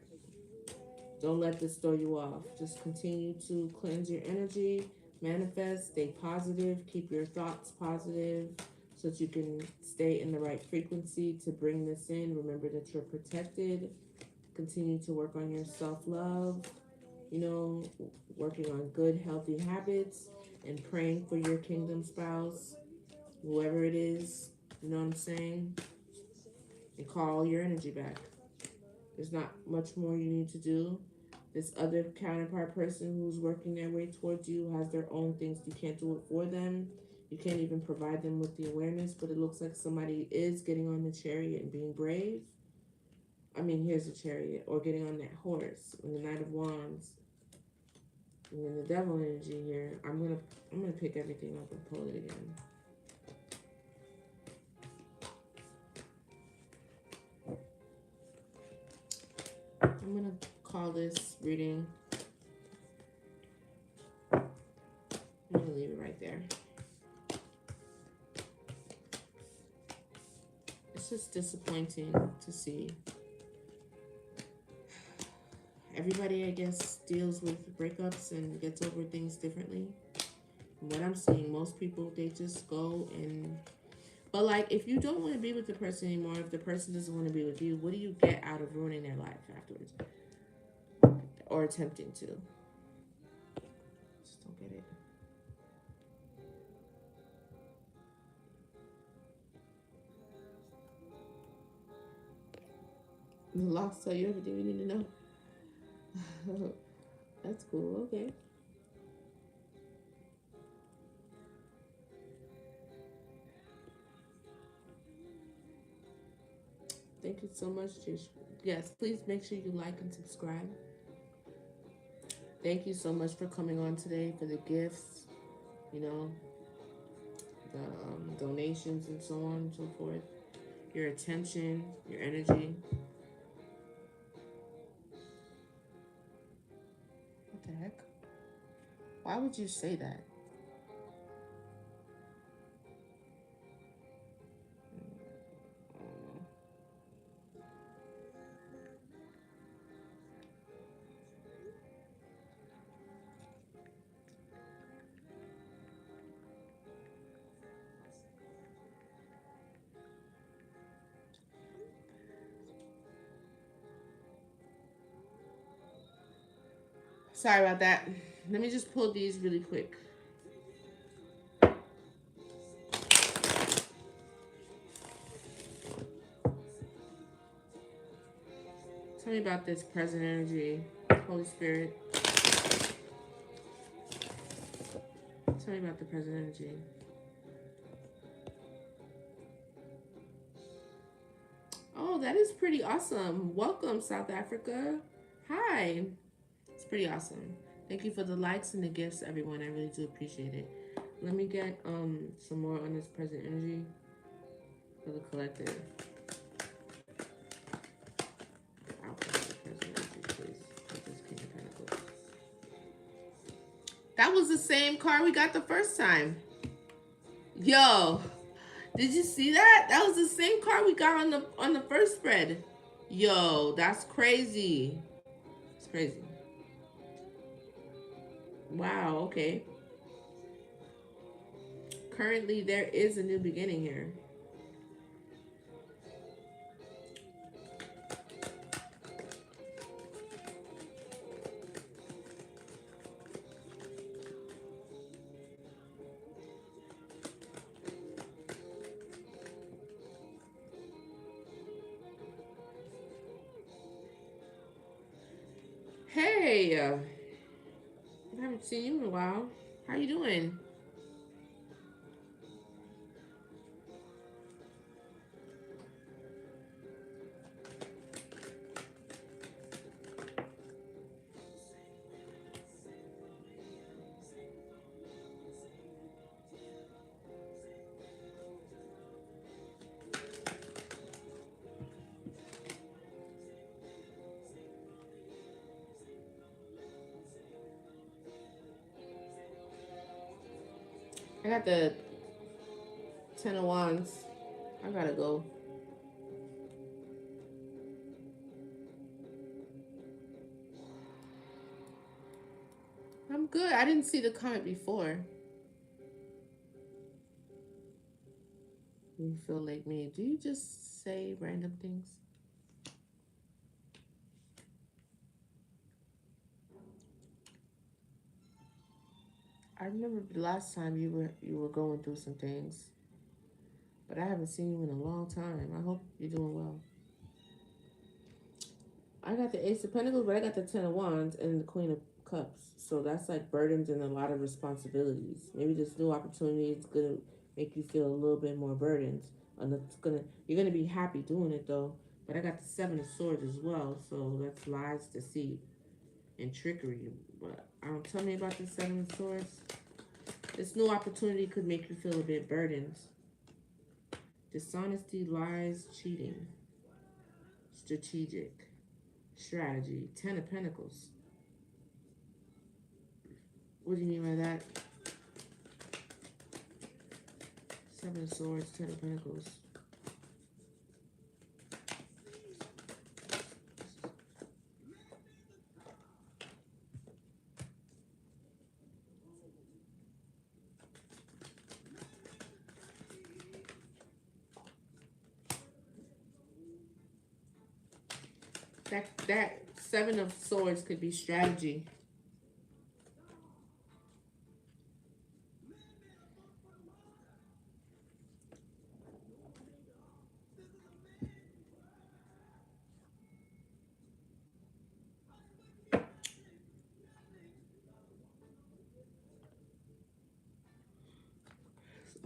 don't let this throw you off. Just continue to cleanse your energy, manifest, stay positive, keep your thoughts positive so that you can stay in the right frequency to bring this in. Remember that you're protected. Continue to work on your self-love, working on good, healthy habits and praying for your kingdom spouse, whoever it is, you know what I'm saying? And call your energy back. There's not much more you need to do. This other counterpart person who's working their way towards you has their own things. You can't do it for them. You can't even provide them with the awareness, but it looks like somebody is getting on the Chariot and being brave. I mean, here's the Chariot, or getting on that horse, and the Knight of Wands, and then the Devil energy here. I'm gonna pick everything up and pull it again. I'm gonna call this reading. I'm gonna leave it right there. It's just disappointing to see. Everybody, I guess, deals with breakups and gets over things differently. From what I'm seeing, most people, they just go and... But, like, if you don't want to be with the person anymore, if the person doesn't want to be with you, what do you get out of ruining their life afterwards? Or attempting to? Just don't get it. The locks tell you everything you need to know. That's cool, okay. Thank you so much, Jish. Yes, please make sure you like and subscribe. Thank you so much for coming on today, for the gifts, the donations and so on and so forth. Your attention, your energy. What the heck? Why would you say that? Sorry about that. Let me just pull these really quick. Tell me about this present energy, Holy Spirit. Tell me about the present energy. Oh, that is pretty awesome. Welcome, South Africa. Hi. It's pretty awesome. Thank you for the likes and the gifts, everyone. I really do appreciate it. Let me get some more on this present energy for the collective. That was the same card we got the first time. Yo, did you see that? That was the same card we got on the first spread. Yo, that's crazy. It's crazy. Wow, okay. Currently, there is a new beginning here. Hey, I haven't seen you in a while. How you doing? I got the 10 of Wands. I gotta go. I'm good. I didn't see the comment before. You feel like me. Do you just say random things? I remember the last time you were going through some things, but I haven't seen you in a long time. I hope you're doing well. I got the Ace of Pentacles, but I got the 10 of Wands and the Queen of Cups. So that's like burdens and a lot of responsibilities. Maybe this new opportunity is gonna make you feel a little bit more burdened. And you're gonna be happy doing it though. But I got the 7 of Swords as well, so that's lies, deceit, and trickery. But tell me about the 7 of Swords. This new opportunity could make you feel a bit burdened. Dishonesty, lies, cheating, strategic, strategy, 10 of Pentacles. What do you mean by that? 7 of Swords, 10 of Pentacles. That 7 of Swords could be strategy.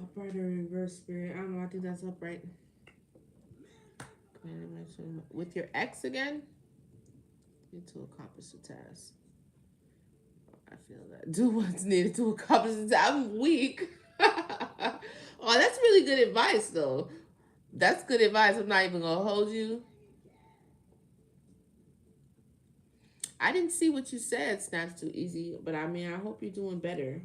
Upright or reverse spirit. I don't know. I think that's upright. With your ex again? Need to accomplish the task. I feel that. Do what's needed to accomplish the task. I'm weak. Oh, that's really good advice, though. That's good advice. I'm not even gonna hold you. I didn't see what you said, Snacks Too Easy, but I mean, I hope you're doing better.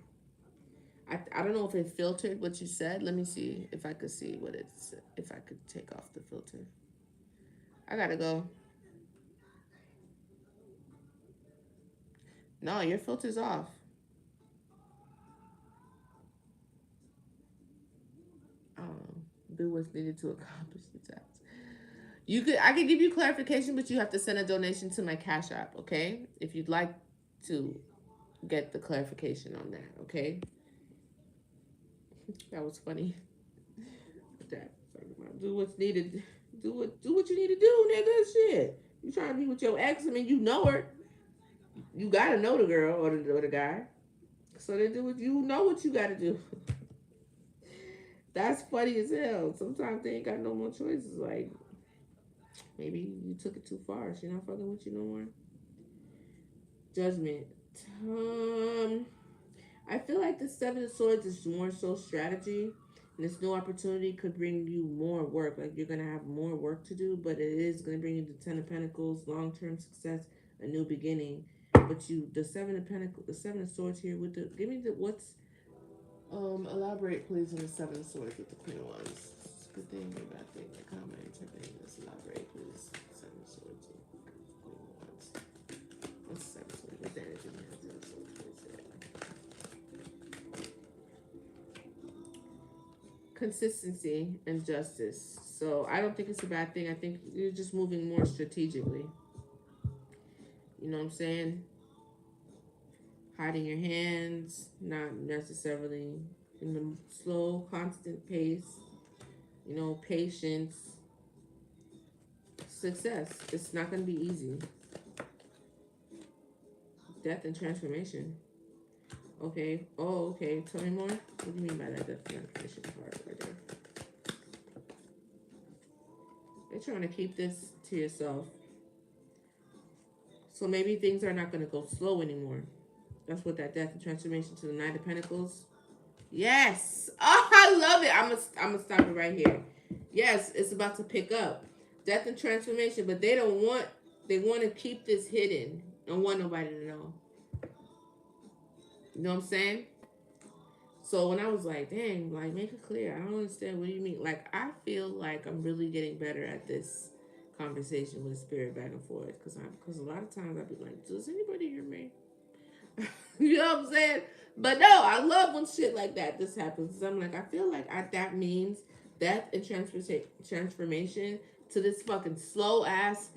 I don't know if it filtered what you said. Let me see if I could see what it's, if I could take off the filter. I gotta go. No, your filter's off. Do what's needed to accomplish the task. I could give you clarification, but you have to send a donation to my Cash App, okay? If you'd like to get the clarification on that, okay? That was funny. That do what's needed. Do what you need to do, nigga. Shit. You trying to be with your ex? I mean, you know her. You gotta know the girl or the guy. So then do what you know what you gotta do. That's funny as hell. Sometimes they ain't got no more choices. Like maybe you took it too far. She not fucking with you no more. Judgment. Um, I feel like the 7 of Swords is more so strategy. And this new opportunity could bring you more work. Like you're gonna have more work to do, but it is gonna bring you the 10 of Pentacles, long-term success, a new beginning. But the 7 of Pentacles, the 7 of Swords here with the give me the what's elaborate please on the 7 of Swords with the Queen of Wands. Good thing, or bad thing, the comment, everything. Let's elaborate please. 7 of Swords with the Queen of Wands. What's 7 of Swords? What's that energy behind 7 of Swords? Consistency and justice. So I don't think it's a bad thing. I think you're just moving more strategically. You know what I'm saying? Hiding your hands, not necessarily in the slow, constant pace. You know, patience, success. It's not going to be easy. death and transformation. Okay. Oh, okay. Tell me more. What do you mean by that death and transformation part right there? They're trying to keep this to yourself. So maybe things are not going to go slow anymore. That's what that death and transformation to the Knight of Pentacles. Yes. Oh, I love it. I'm gonna stop it right here. Yes, it's about to pick up. Death and transformation, but they want to keep this hidden. Don't want nobody to know. You know what I'm saying? So when I was like, dang, like make it clear. I don't understand. What do you mean? Like I feel like I'm really getting better at this conversation with spirit back and forth because a lot of times I'd be like, does anybody hear me? You know what I'm saying? But no, I love when shit like that this happens. I'm like, I feel like that means death and transformation to this fucking slow ass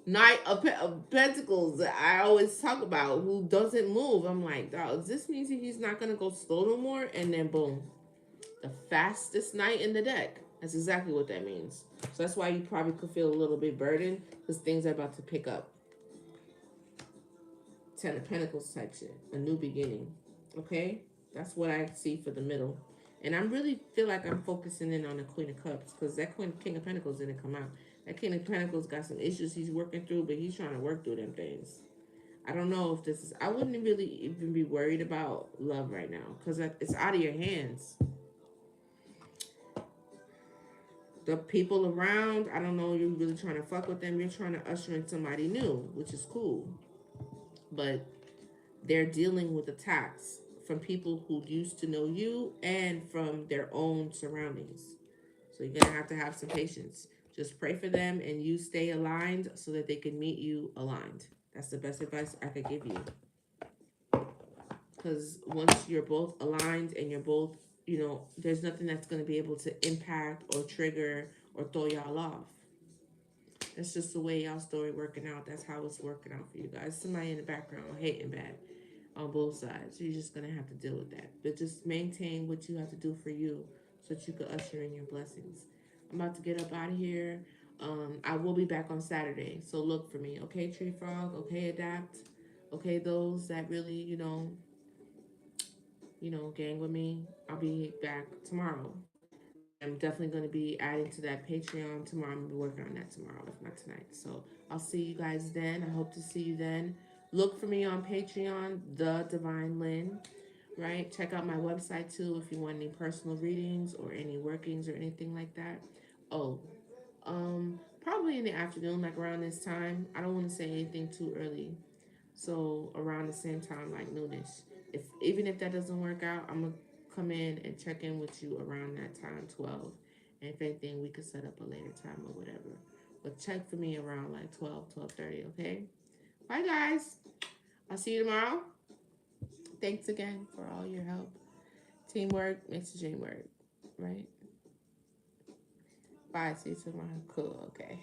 Knight of Pentacles that I always talk about who doesn't move. I'm like, dog, this means he's not gonna go slow no more. And then boom, the fastest knight in the deck. That's exactly what that means. So that's why you probably could feel a little bit burdened because things are about to pick up. Ten of Pentacles type shit. A new beginning. Okay? That's what I see for the middle. And I really feel like I'm focusing in on the Queen of Cups because that King of Pentacles didn't come out. That King of Pentacles got some issues he's working through, but he's trying to work through them things. I don't know if this is... I wouldn't really even be worried about love right now because it's out of your hands. The people around, I don't know, you're really trying to fuck with them. You're trying to usher in somebody new, which is cool. But they're dealing with attacks from people who used to know you and from their own surroundings. So you're going to have some patience. Just pray for them and you stay aligned so that they can meet you aligned. That's the best advice I could give you. Because once you're both aligned and you're both, you know, there's nothing that's going to be able to impact or trigger or throw y'all off. That's just the way y'all story working out. That's how it's working out for you guys. Somebody in the background hating bad on both sides. You're just going to have to deal with that. But just maintain what you have to do for you so that you can usher in your blessings. I'm about to get up out of here. I will be back on Saturday. So look for me. Okay, Tree Frog? Okay, Adapt? Okay, those that really, gang with me. I'll be back tomorrow. I'm definitely going to be adding to that Patreon tomorrow. I'm going to be working on that tomorrow, if not tonight. So I'll see you guys then. I hope to see you then. Look for me on Patreon, the Divine Lyne, right? Check out my website too if you want any personal readings or any workings or anything like that. Oh, probably in the afternoon, like around this time. I don't want to say anything too early. So around the same time, like noonish. Even if that doesn't work out, I'm gonna come in and check in with you around that time, 12. And if anything, we could set up a later time or whatever. But check for me around like 12, 12:30, okay? Bye, guys. I'll see you tomorrow. Thanks again for all your help. Teamwork makes the dream work, right? Bye. See you tomorrow. Cool. Okay.